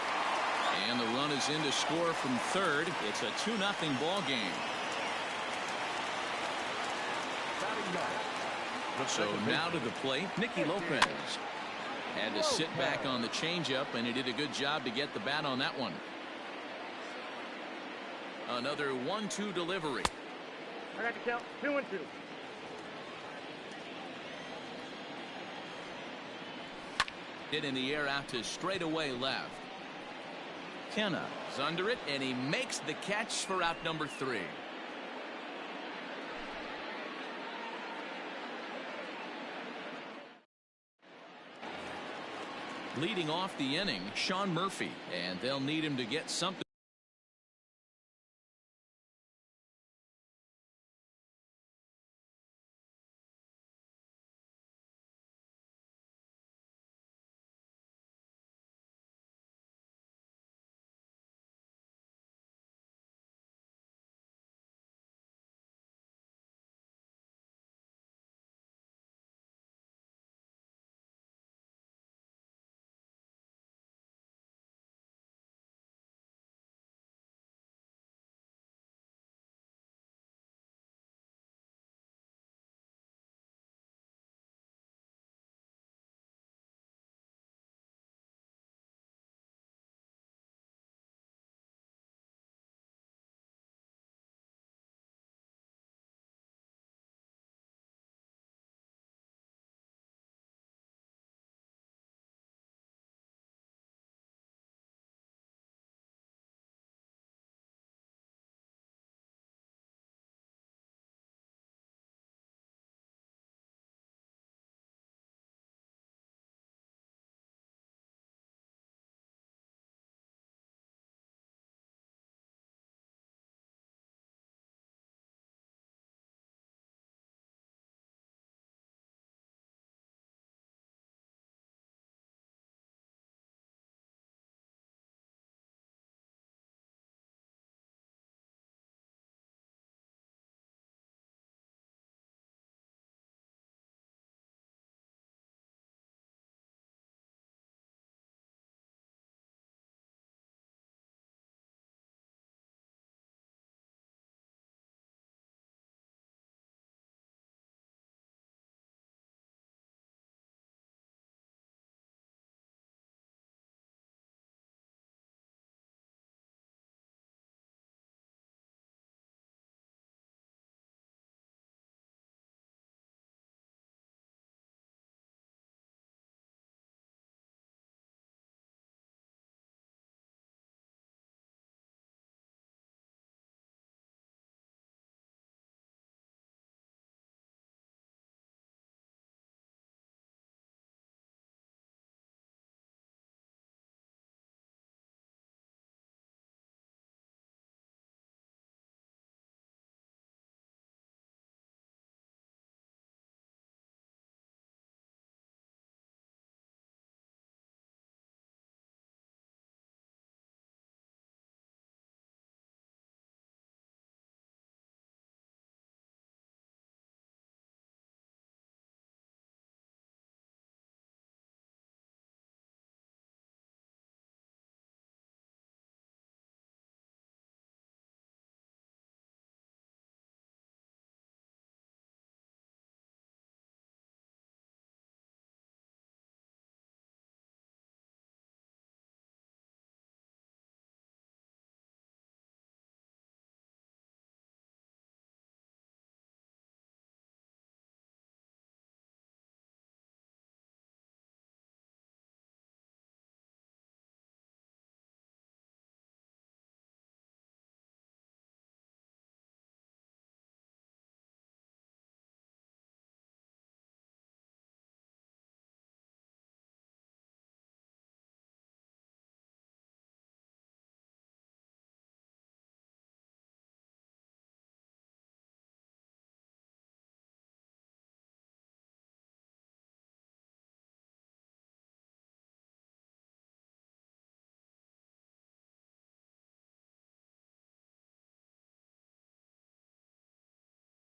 And the run is in to score from third. It's a 2-0 ball game. So now to the plate, Nicky Lopez. Had to sit back on the changeup, and he did a good job to get the bat on that one. Another 1-2 delivery. I got to count 2-2. Hit in the air out to straightaway left. Kenna is under it, and he makes the catch for out number 3. Leading off the inning, Sean Murphy, and they'll need him to get something.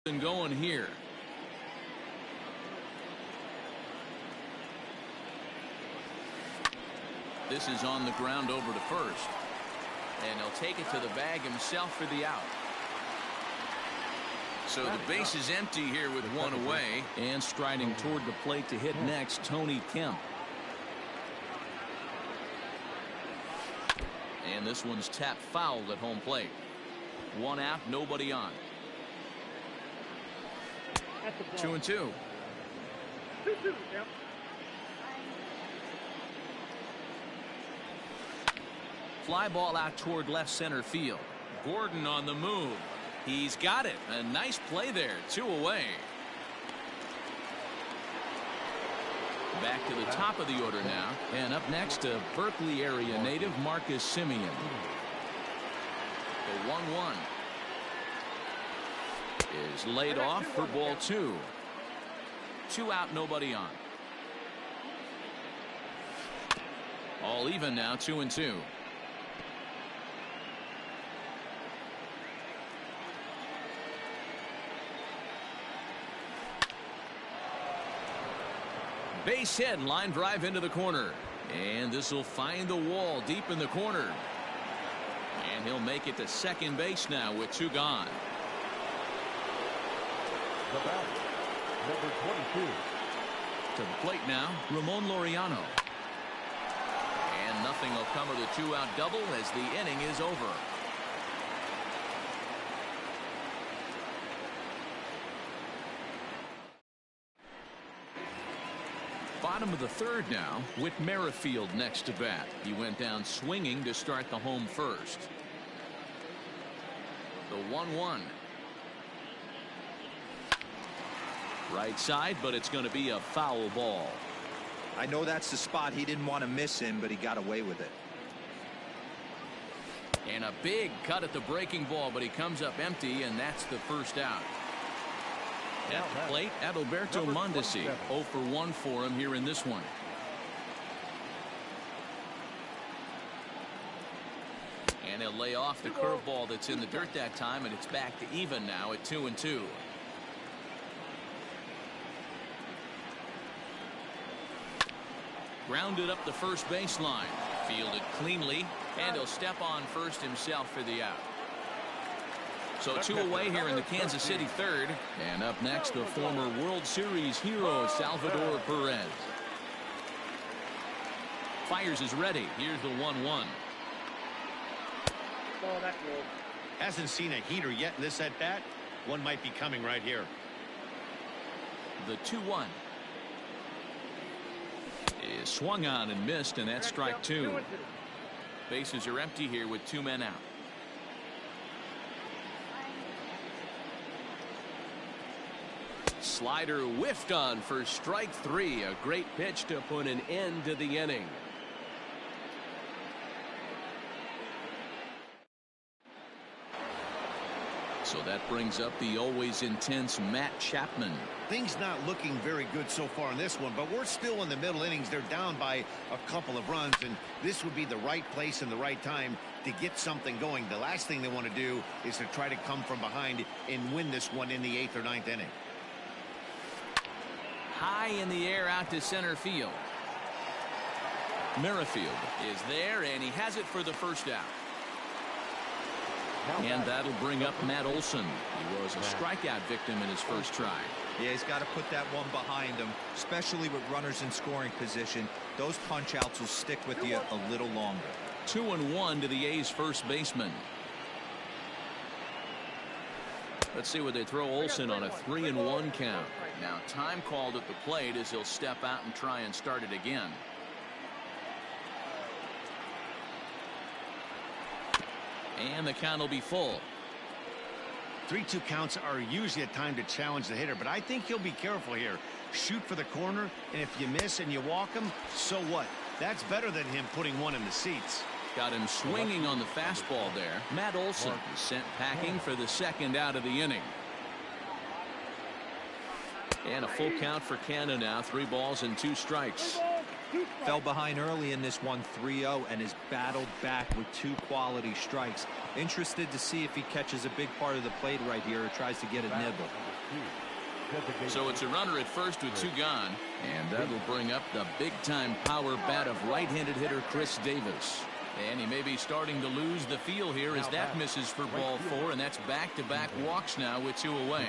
And going here. This is on the ground over to first. And he'll take it to the bag himself for the out. So the base is empty here with one away. And striding toward the plate to hit next, Tony Kemp. And this one's tapped foul at home plate. One out, nobody on. 2-2. 2-2, yep. Fly ball out toward left center field. Gordon on the move. He's got it. A nice play there. 2 away. Back to the top of the order now. And up next, a Berkeley area native, Marcus Simeon. The 1-1 is laid off for ball 2. 2 out, nobody on. All even now, 2-2. Base hit, line drive into the corner. And this will find the wall deep in the corner. And he'll make it to second base now with 2 gone. The batter, number 22. To the plate now, Ramon Laureano. And nothing will come of the 2-out double as the inning is over. Bottom of the third now, with Merrifield next to bat. He went down swinging to start the home first. The 1-1. Right side, but it's going to be a foul ball. I know that's the spot he didn't want to miss him, but he got away with it. And a big cut at the breaking ball, but he comes up empty, and that's the first out. At the plate, Adalberto Mondesi. 0 for 1 for him here in this one. And he'll lay off the curveball that's in the dirt that time, and it's back to even now at 2-2. Grounded up the first baseline. Fielded cleanly, and he'll step on first himself for the out. So 2 away here in the Kansas City third. And up next, the former World Series hero, Salvador Perez. Fires is ready. Here's the 1-1. Hasn't seen a heater yet in this at bat. One might be coming right here. The 2-1 is swung on and missed, and that's strike 2. Bases are empty here with 2 men out. Slider whiffed on for strike 3. A great pitch to put an end to the inning. So that brings up the always intense Matt Chapman. Things not looking very good so far in this one, but we're still in the middle innings. They're down by a couple of runs, and this would be the right place and the right time to get something going. The last thing they want to do is to try to come from behind and win this one in the 8th or 9th inning. High in the air out to center field. Merrifield is there, and he has it for the first out. And that'll bring up Matt Olson. He was a strikeout victim in his first try. Yeah, he's got to put that one behind him, especially with runners in scoring position. Those punch outs will stick with you a little longer. 2-1 to the A's first baseman. Let's see where they throw Olson on a 3-1 count. Now time called at the plate as he'll step out and try and start it again. And the count will be full. 3-2 counts are usually a time to challenge the hitter, but I think he'll be careful here. Shoot for the corner, and if you miss and you walk him, so what? That's better than him putting one in the seats. Got him swinging on the fastball there. Matt Olson is sent packing for the second out of the inning. And a full count for Canada now. 3 balls and 2 strikes. Fell behind early in this one 3-0 and has battled back with 2 quality strikes. Interested to see if he catches a big part of the plate right here or tries to get a nibble. So it's a runner at first with 2 gone, and that'll bring up the big-time power bat of right-handed hitter Chris Davis. And he may be starting to lose the feel here as that misses for ball 4, and that's back-to-back walks now with 2 away.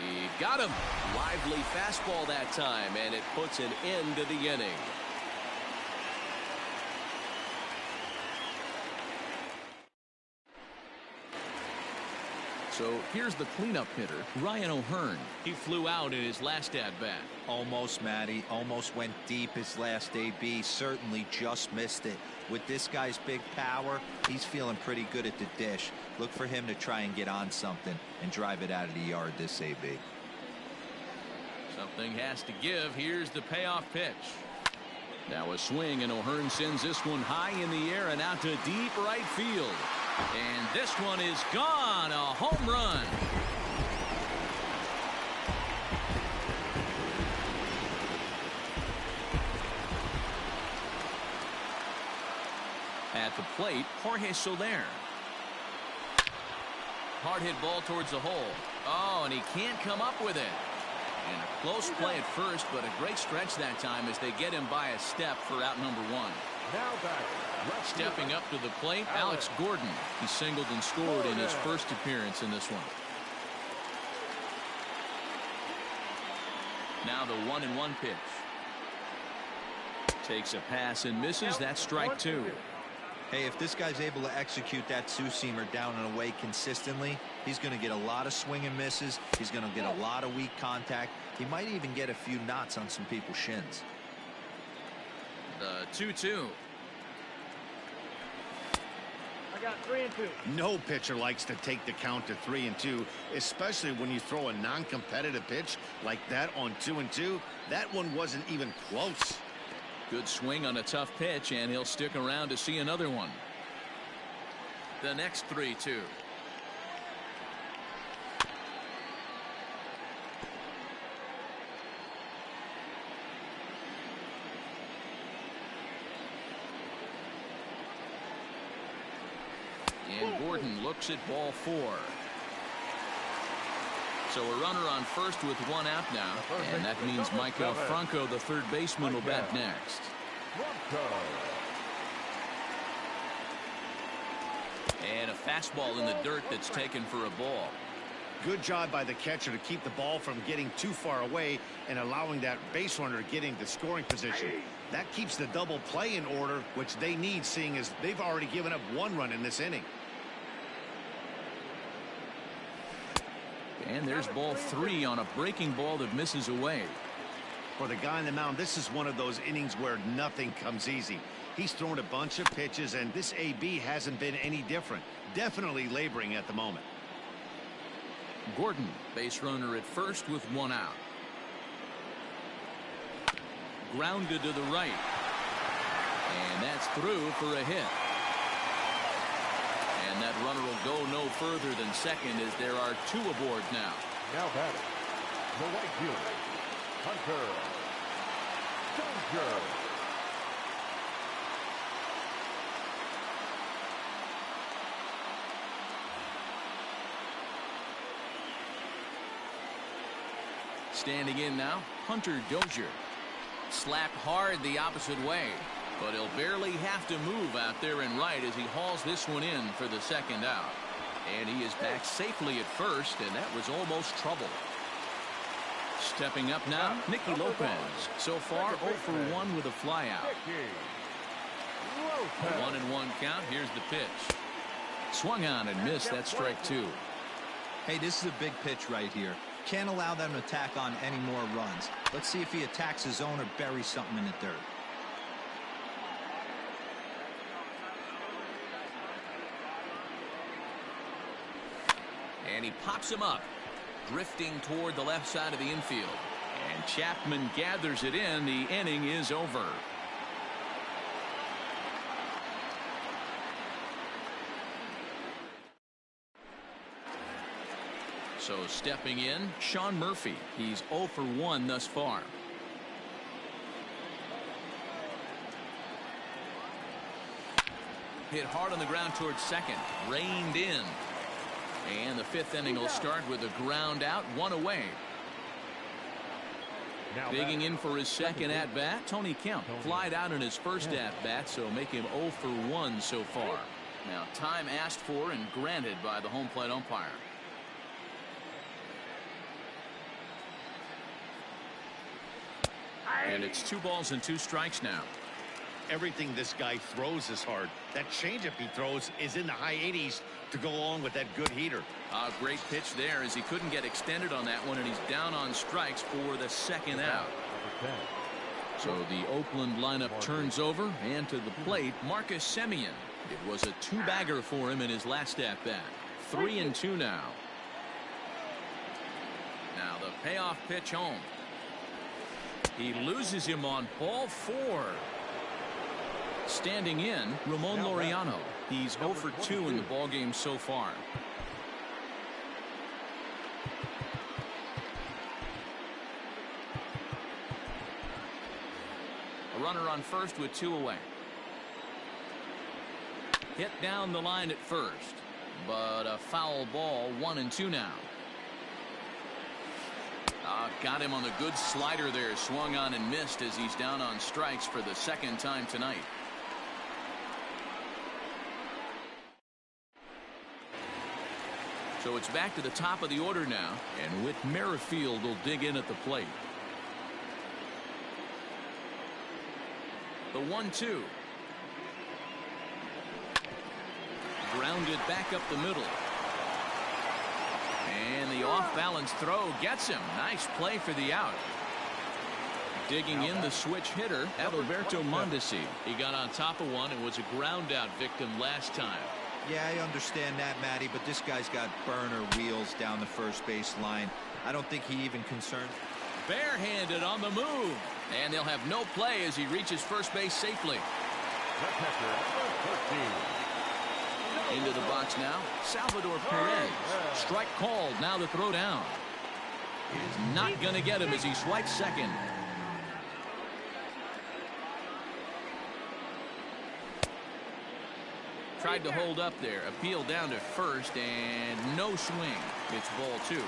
He got him. Lively fastball that time, and it puts an end to the inning. So here's the cleanup hitter, Ryan O'Hearn. He flew out in his last at-bat. Almost, Matty. Almost went deep his last AB. Certainly just missed it. With this guy's big power, he's feeling pretty good at the dish. Look for him to try and get on something and drive it out of the yard this AB. Something has to give. Here's the payoff pitch. Now a swing, and O'Hearn sends this one high in the air and out to deep right field. And this one is gone. A home run. At the plate, Jorge Soler. Hard hit ball towards the hole. Oh, and he can't come up with it. And a close play at first, but a great stretch that time as they get him by a step for out number 1. Now back. Stepping up to the plate, Alex Gordon. He singled and scored in his first appearance in this one. Now the 1-1 pitch. Takes a pass and misses. That's strike 2. Hey, if this guy's able to execute that two-seamer down and away consistently, he's going to get a lot of swing and misses. He's going to get a lot of weak contact. He might even get a few knots on some people's shins. The 2-2. I got 3-2. No pitcher likes to take the count to 3-2, especially when you throw a non-competitive pitch like that on 2-2. That one wasn't even close. Good swing on a tough pitch, and he'll stick around to see another one. The next 3-2. And Gordon looks at ball 4. So a runner on first with 1 out now, and that means Michael Franco, the third baseman, will bat next. And a fastball in the dirt that's taken for a ball. Good job by the catcher to keep the ball from getting too far away and allowing that base runner to get into scoring position. That keeps the double play in order, which they need, seeing as they've already given up 1 run in this inning. And there's ball 3 on a breaking ball that misses away. For the guy on the mound, this is one of those innings where nothing comes easy. He's thrown a bunch of pitches, and this AB hasn't been any different. Definitely laboring at the moment. Gordon, base runner at first with 1 out. Grounded to the right. And that's through for a hit. And that runner will go no further than second as there are 2 aboard now. Now batting, the right fielder, Hunter Dozier. Standing in now, Hunter Dozier. Slapped hard the opposite way, but he'll barely have to move out there in right as he hauls this one in for the second out. And he is back safely at first, and that was almost trouble. Stepping up now, Nicky Lopez. So far, 0 for 1 with a flyout. 1-1 count. Here's the pitch. Swung on and missed. That's strike 2. Hey, this is a big pitch right here. Can't allow them to tack on any more runs. Let's see if he attacks his zone or buries something in the dirt. And he pops him up, drifting toward the left side of the infield. And Chapman gathers it in. The inning is over. So stepping in, Sean Murphy. He's 0 for 1 thus far. Hit hard on the ground towards second. Reined in. And the fifth inning will start with a ground out, one away. Now Digging in for his second at-bat, Tony Kemp. Flied out in his first at-bat, so make him 0 for 1 so far. Now, time asked for and granted by the home plate umpire. And it's 2 balls and 2 strikes now. Everything this guy throws is hard. That changeup he throws is in the high 80s to go along with that good heater. A great pitch there as he couldn't get extended on that one, and he's down on strikes for the second out. So the Oakland lineup turns over, and to the plate, Marcus Semien. It was a 2-bagger for him in his last at-bat. 3-2 now. Now the payoff pitch home. He loses him on ball 4. Standing in, Ramon Laureano. He's 0 for 2 in the ballgame so far. A runner on first with 2 away. Hit down the line at first, but a foul ball. 1-2 now. Got him on the good slider there. Swung on and missed as he's down on strikes for the second time tonight. So it's back to the top of the order now, and Whit Merrifield will dig in at the plate. The 1-2. Grounded back up the middle. And the off-balance throw gets him. Nice play for the out. Digging in the switch hitter, Adalberto Mondesi. He got on top of one and was a ground-out victim last time. Yeah, I understand that, Matty, but this guy's got burner wheels down the first base line. I don't think he even concerned. Barehanded on the move. And they'll have no play as he reaches first base safely. Into the box now, Salvador Perez. Strike called. Now the throw down. Is not going to get him as he swipes second. Tried to hold up there. Appeal down to first, and no swing. It's ball 2.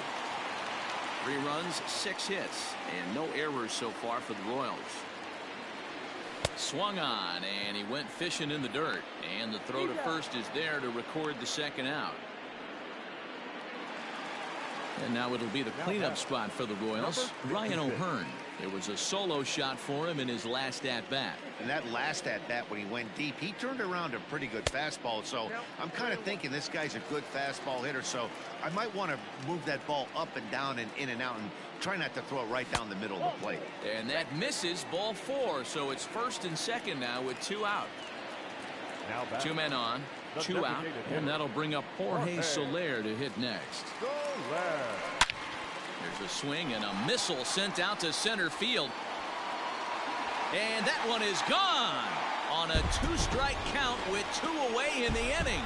3 runs, 6 hits, and no errors so far for the Royals. Swung on, and he went fishing in the dirt. And the throw to first is there to record the second out. And now it'll be the cleanup spot for the Royals. Ryan O'Hearn. It was a solo shot for him in his last at-bat. And that last at-bat when he went deep, he turned around a pretty good fastball. So I'm kind of thinking this guy's a good fastball hitter. So I might want to move that ball up and down and in and out and try not to throw it right down the middle of the plate. And that misses, ball 4. So it's first and second now with 2 out. 2 men on, 2 out, and that'll bring up Jorge Soler to hit next. There's a swing and a missile sent out to center field. And that one is gone on a 2-strike count with 2 away in the inning.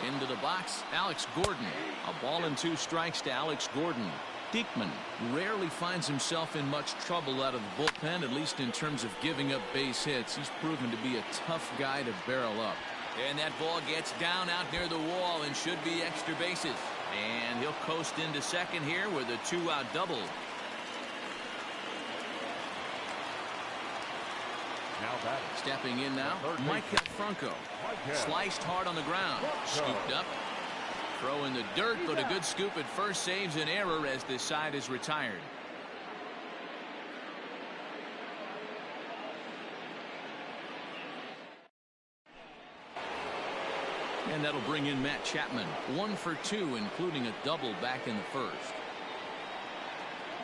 Into the box, Alex Gordon. A ball and 2 strikes to Alex Gordon. Diekman rarely finds himself in much trouble out of the bullpen, at least in terms of giving up base hits. He's proven to be a tough guy to barrel up. And that ball gets down out near the wall and should be extra bases. And he'll coast into second here with a 2-out double. Stepping in now, Mike Franco. Sliced hard on the ground. Scooped up. Throw in the dirt, but a good scoop at first saves an error as this side is retired. And that'll bring in Matt Chapman. 1 for 2, including a double back in the first.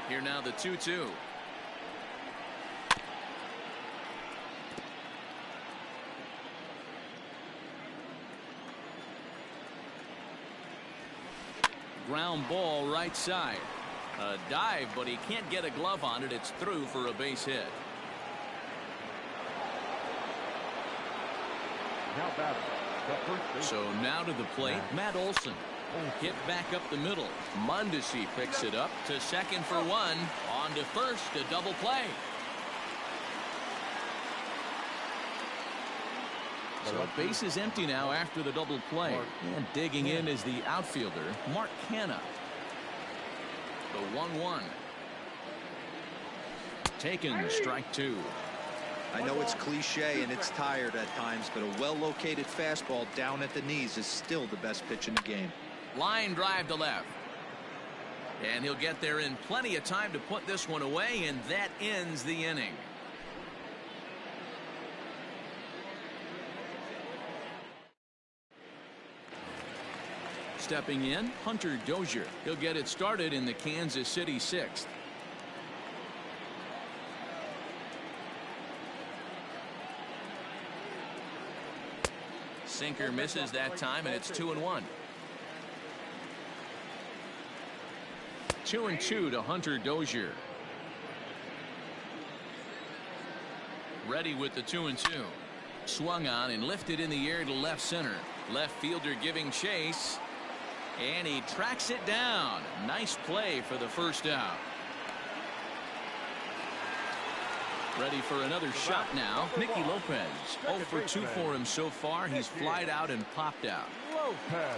Here now the 2-2. Ground ball right side. A dive, but he can't get a glove on it. It's through for a base hit. Now batting, the first baseman. So now to the plate, Matt Olson. Hit back up the middle. Mondesi picks it up to second for one. On to first, a double play. So base is empty now after the double play. And digging in is the outfielder, Mark Canha. The 1-1. Taken, strike two. I know it's cliche and it's tired at times, but a well-located fastball down at the knees is still the best pitch in the game. Line drive to left. And he'll get there in plenty of time to put this one away, and that ends the inning. Stepping in, Hunter Dozier. He'll get it started in the Kansas City 6th. Sinker misses that time, and it's 2-1. 2-2 to Hunter Dozier. Ready with the 2-2. Swung on and lifted in the air to left center. Left fielder giving chase. And he tracks it down. Nice play for the first out. Ready for another shot now. Nicky Lopez. 0 for 2 for him so far. He's flied out and popped out. Lopez.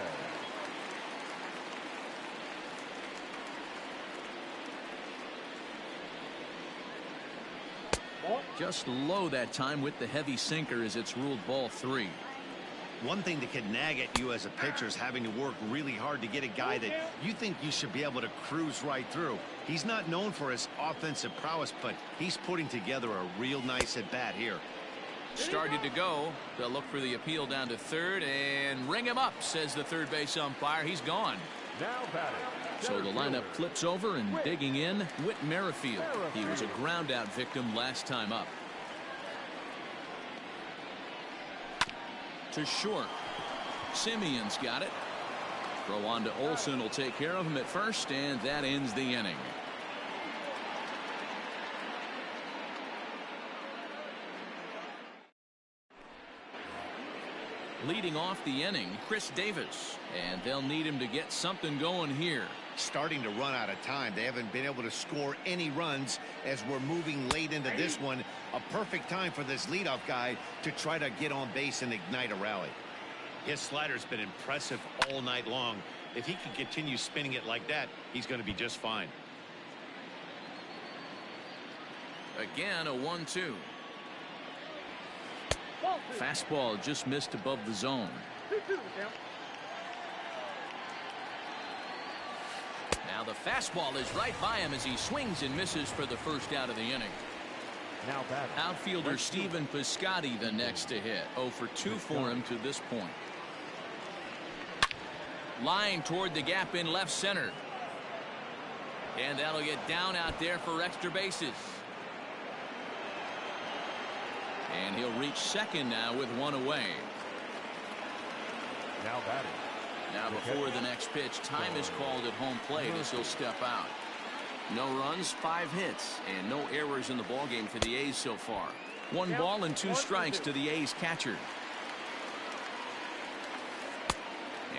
Just low that time with the heavy sinker as it's ruled ball 3. One thing that can nag at you as a pitcher is having to work really hard to get a guy that you think you should be able to cruise right through. He's not known for his offensive prowess, but he's putting together a real nice at bat here. Started to go. They'll look for the appeal down to third and ring him up, says the third base umpire. He's gone. Now batting. So the lineup flips over, and digging in, Whit Merrifield. He was a ground out victim last time up. To short. Simeon's got it. Throw on to Olson will take care of him at first, and that ends the inning. Leading off the inning, Chris Davis, and they'll need him to get something going here. Starting to run out of time. They haven't been able to score any runs as we're moving late into this one. A perfect time for this leadoff guy to try to get on base and ignite a rally. His slider's been impressive all night long. If he can continue spinning it like that, he's going to be just fine. Again, a 1-2. Fastball just missed above the zone. Now the fastball is right by him as he swings and misses for the first out of the inning. Now batting. Outfielder Stephen Piscotty the next to hit. 0 for 2 for him to this point. Line toward the gap in left center. And that'll get down out there for extra bases. And he'll reach second now with one away. Now batting. Now before the next pitch, time is called at home plate as he'll step out. No runs, 5 hits, and no errors in the ballgame for the A's so far. 1 ball and 2 strikes to the A's catcher.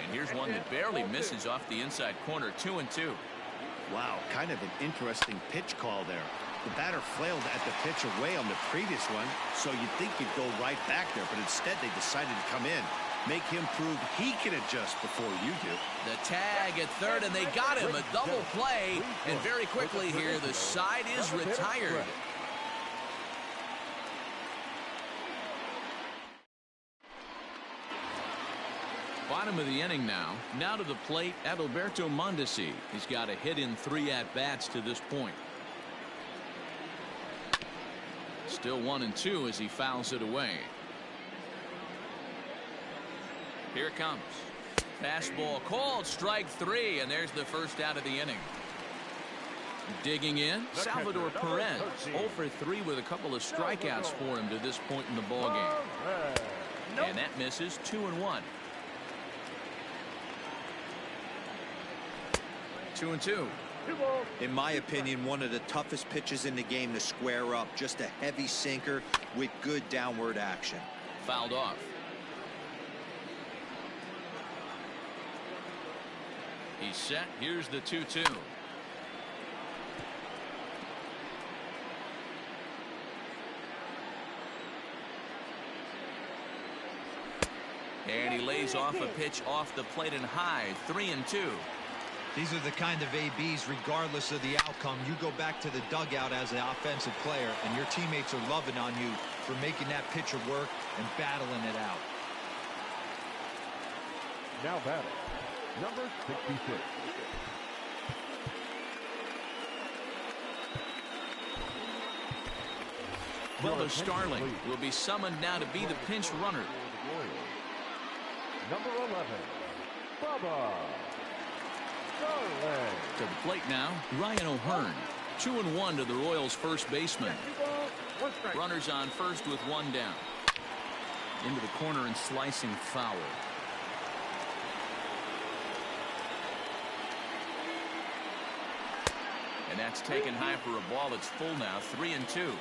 And here's one that barely misses off the inside corner. 2-2. Wow, kind of an interesting pitch call there. The batter flailed at the pitch away on the previous one, so you'd think he'd go right back there, but instead they decided to come in. Make him prove he can adjust before you do. The tag at third, and they got him. A double play, and very quickly here, the side is retired. Bottom of the inning now. Now to the plate, Adalberto Mondesi. He's got a hit in 3 at-bats to this point. Still 1-2 as he fouls it away. Here it comes. Fastball called, strike 3, and there's the first out of the inning. Digging in, Salvador Perez. 0 for 3 with a couple of strikeouts for him to this point in the ballgame. And that misses. 2-1. 2-2. 2 balls. In my opinion, one of the toughest pitches in the game to square up. Just a heavy sinker with good downward action. Fouled off. He's set. Here's the 2-2. And he lays off a pitch off the plate and high. 3-2. These are the kind of ABs, regardless of the outcome. You go back to the dugout as an offensive player, and your teammates are loving on you for making that pitcher work and battling it out. Now batting, number 66. Bubba Starling will be summoned now to be the pinch runner. Number 11, Bubba Starling. To the plate now, Ryan O'Hearn. 2-1 to the Royals' first baseman. 2 balls, 1 strike. Runners on first with 1 down. Into the corner and slicing foul. And that's taken high for a ball that's full now. 3-2.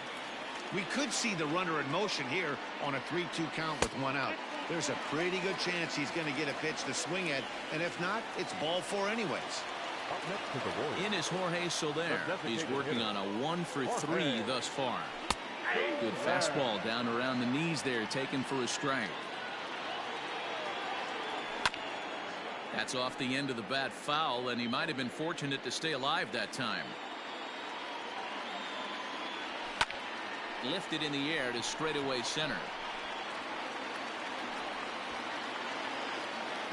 We could see the runner in motion here on a 3-2 count with 1 out. There's a pretty good chance he's going to get a pitch to swing at, and if not, it's ball 4 anyways. Up next to the Warriors. In is Jorge Soler. He's working on a 1-for-3 thus far. Good fastball down around the knees there, taken for a strike. That's off the end of the bat foul, and he might have been fortunate to stay alive that time. Lifted in the air to straightaway center.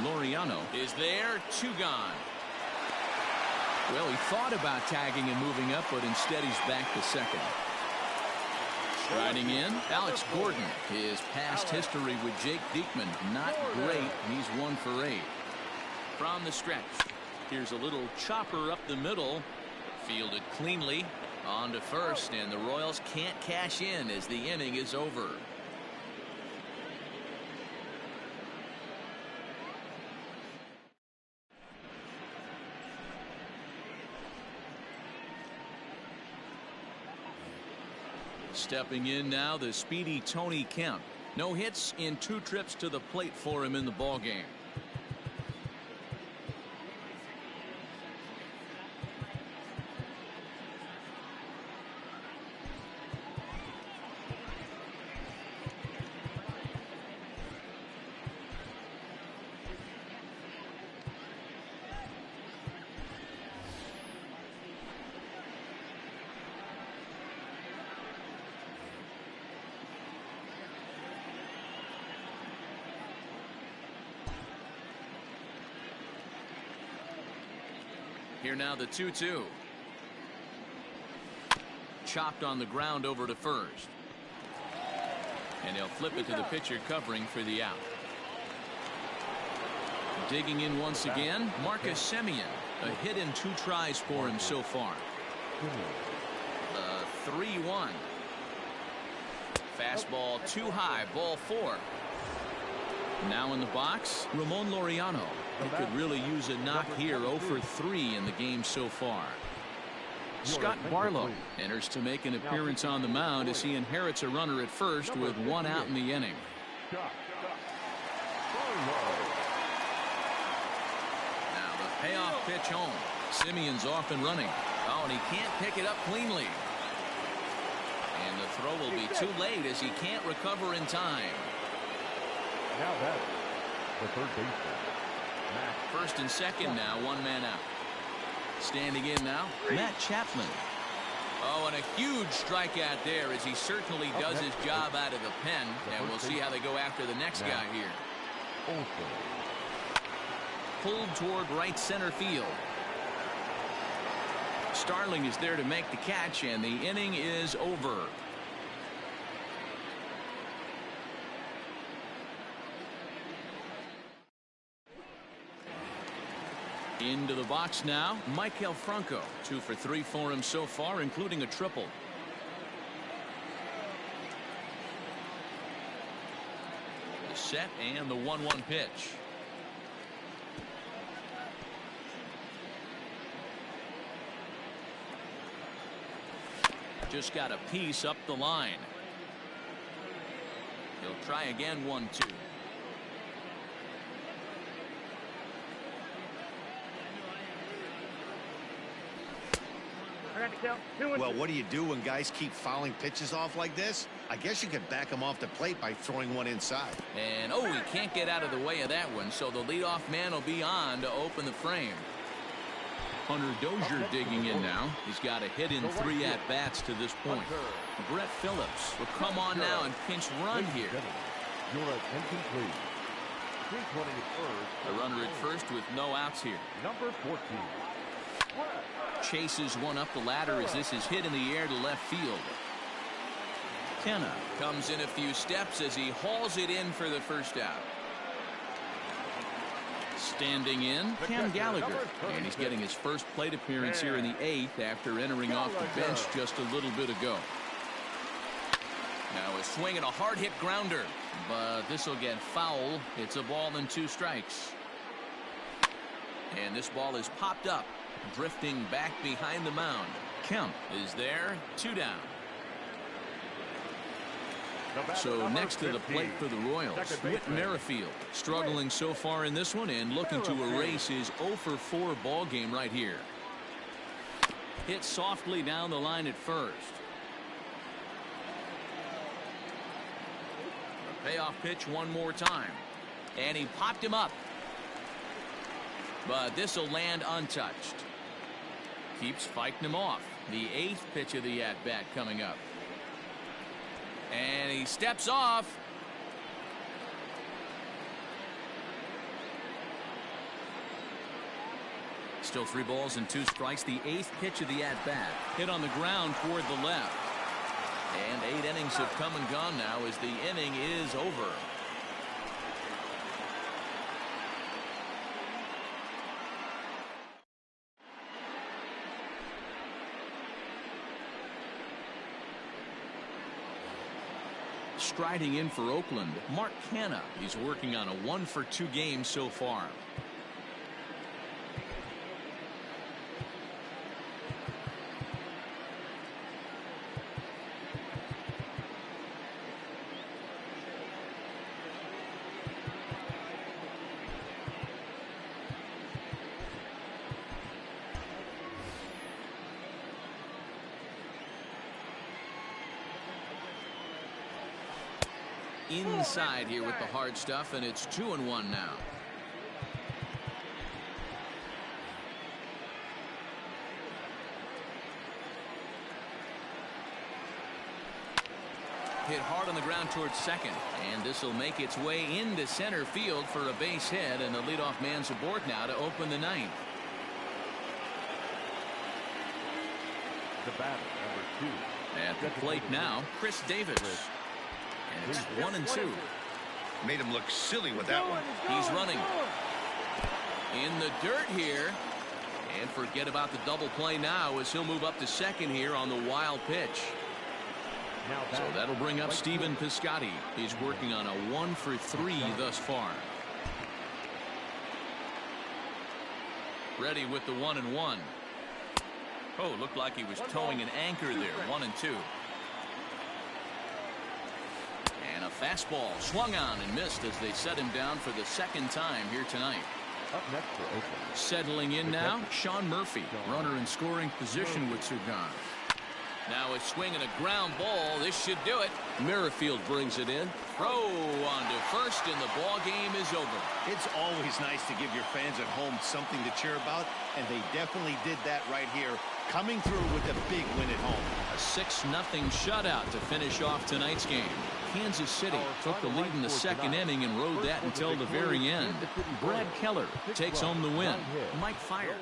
Laureano is there. 2 gone. Well, he thought about tagging and moving up, but instead he's back to second. Striding in, Alex Gordon. His past history with Jake Diekman not great. He's 1-for-8. From the stretch, here's a little chopper up the middle. Fielded cleanly. On to first, and the Royals can't cash in as the inning is over. Stepping in now, the speedy Tony Kemp. No hits in 2 trips to the plate for him in the ballgame. Here now the 2-2. Chopped on the ground over to first. And they'll flip it to the pitcher covering for the out. Digging in once again, Marcus Semien. A hit in 2 tries for him so far. 3-1. Fastball too high, ball 4. Now in the box, Ramon Laureano. He could really use a knock here. 0-for-3 in the game so far. Scott Barlow enters to make an appearance on the mound as he inherits a runner at first with 1 out in the inning. Now the payoff pitch home. Semien's off and running. Oh, and he can't pick it up cleanly. And the throw will be too late as he can't recover in time. Now that the third baseman. First and second now, 1 man out. Standing in now, Matt Chapman. Oh, and a huge strikeout there as he certainly does his job out of the pen. And we'll see how they go after the next guy here. Pulled toward right center field. Starling is there to make the catch, and the inning is over. Into the box now, Maikel Franco. 2-for-3 for him so far, including a triple. The set and the 1-1 pitch. Just got a piece up the line. He'll try again, 1-2. I got to count 2-2. Well, what do you do when guys keep fouling pitches off like this? I guess you could back them off the plate by throwing one inside. And, oh, he can't get out of the way of that one, so the leadoff man will be on to open the frame. Hunter Dozier digging in now. He's got a hit in 3 at-bats to this point. Brett Phillips will come on now and pinch run here. You're incomplete. 320 at first. A runner at first with no outs here. Number 14. Chases one up the ladder as this is hit in the air to left field. Kenna comes in a few steps as he hauls it in for the first out. Standing in, Cam Gallagher, and he's getting his first plate appearance here in the 8th after entering off the bench just a little bit ago. Now a swing and a hard hit grounder, but this will get foul. It's a ball and 2 strikes. And this ball is popped up, drifting back behind the mound. Kemp is there, 2 down. So next to the plate for the Royals, Whit Merrifield, struggling so far in this one and looking to erase his 0-for-4 ball game right here. Hit softly down the line at first. A payoff pitch one more time, and he popped him up, but this will land untouched. Keeps fighting him off. The 8th pitch of the at-bat coming up. And he steps off. Still 3 balls and 2 strikes. The 8th pitch of the at-bat. Hit on the ground toward the left. And 8 innings have come and gone now as the inning is over. Striding in for Oakland, Mark Canha. He's working on a 1-for-2 game so far. Inside here with the hard stuff, and it's 2-1 now. Hit hard on the ground towards second, and this will make its way into center field for a base hit, and the leadoff man's aboard now to open the 9th. The batter, number 2. At the plate now, Chris Davis. And it's 1-2. Made him look silly with that one. He's running in the dirt here, and forget about the double play now as he'll move up to second here on the wild pitch. So that'll bring up Stephen Piscotty. He's working on a 1-for-3 thus far. Ready with the 1-1. Oh, looked like he was towing an anchor there. 1-2. And a fastball swung on and missed as they set him down for the 2nd time here tonight. Up next for Oakland. Settling in now, Sean Murphy. Runner in scoring position with 2 gone. Now a swing and a ground ball. This should do it. Merrifield brings it in. Throw on to first, and the ball game is over. It's always nice to give your fans at home something to cheer about, and they definitely did that right here, coming through with a big win at home. A 6-0 shutout to finish off tonight's game. Kansas City took the lead in the 2nd inning and rode that until the very end. Brad Keller takes home the win. Mike Fiers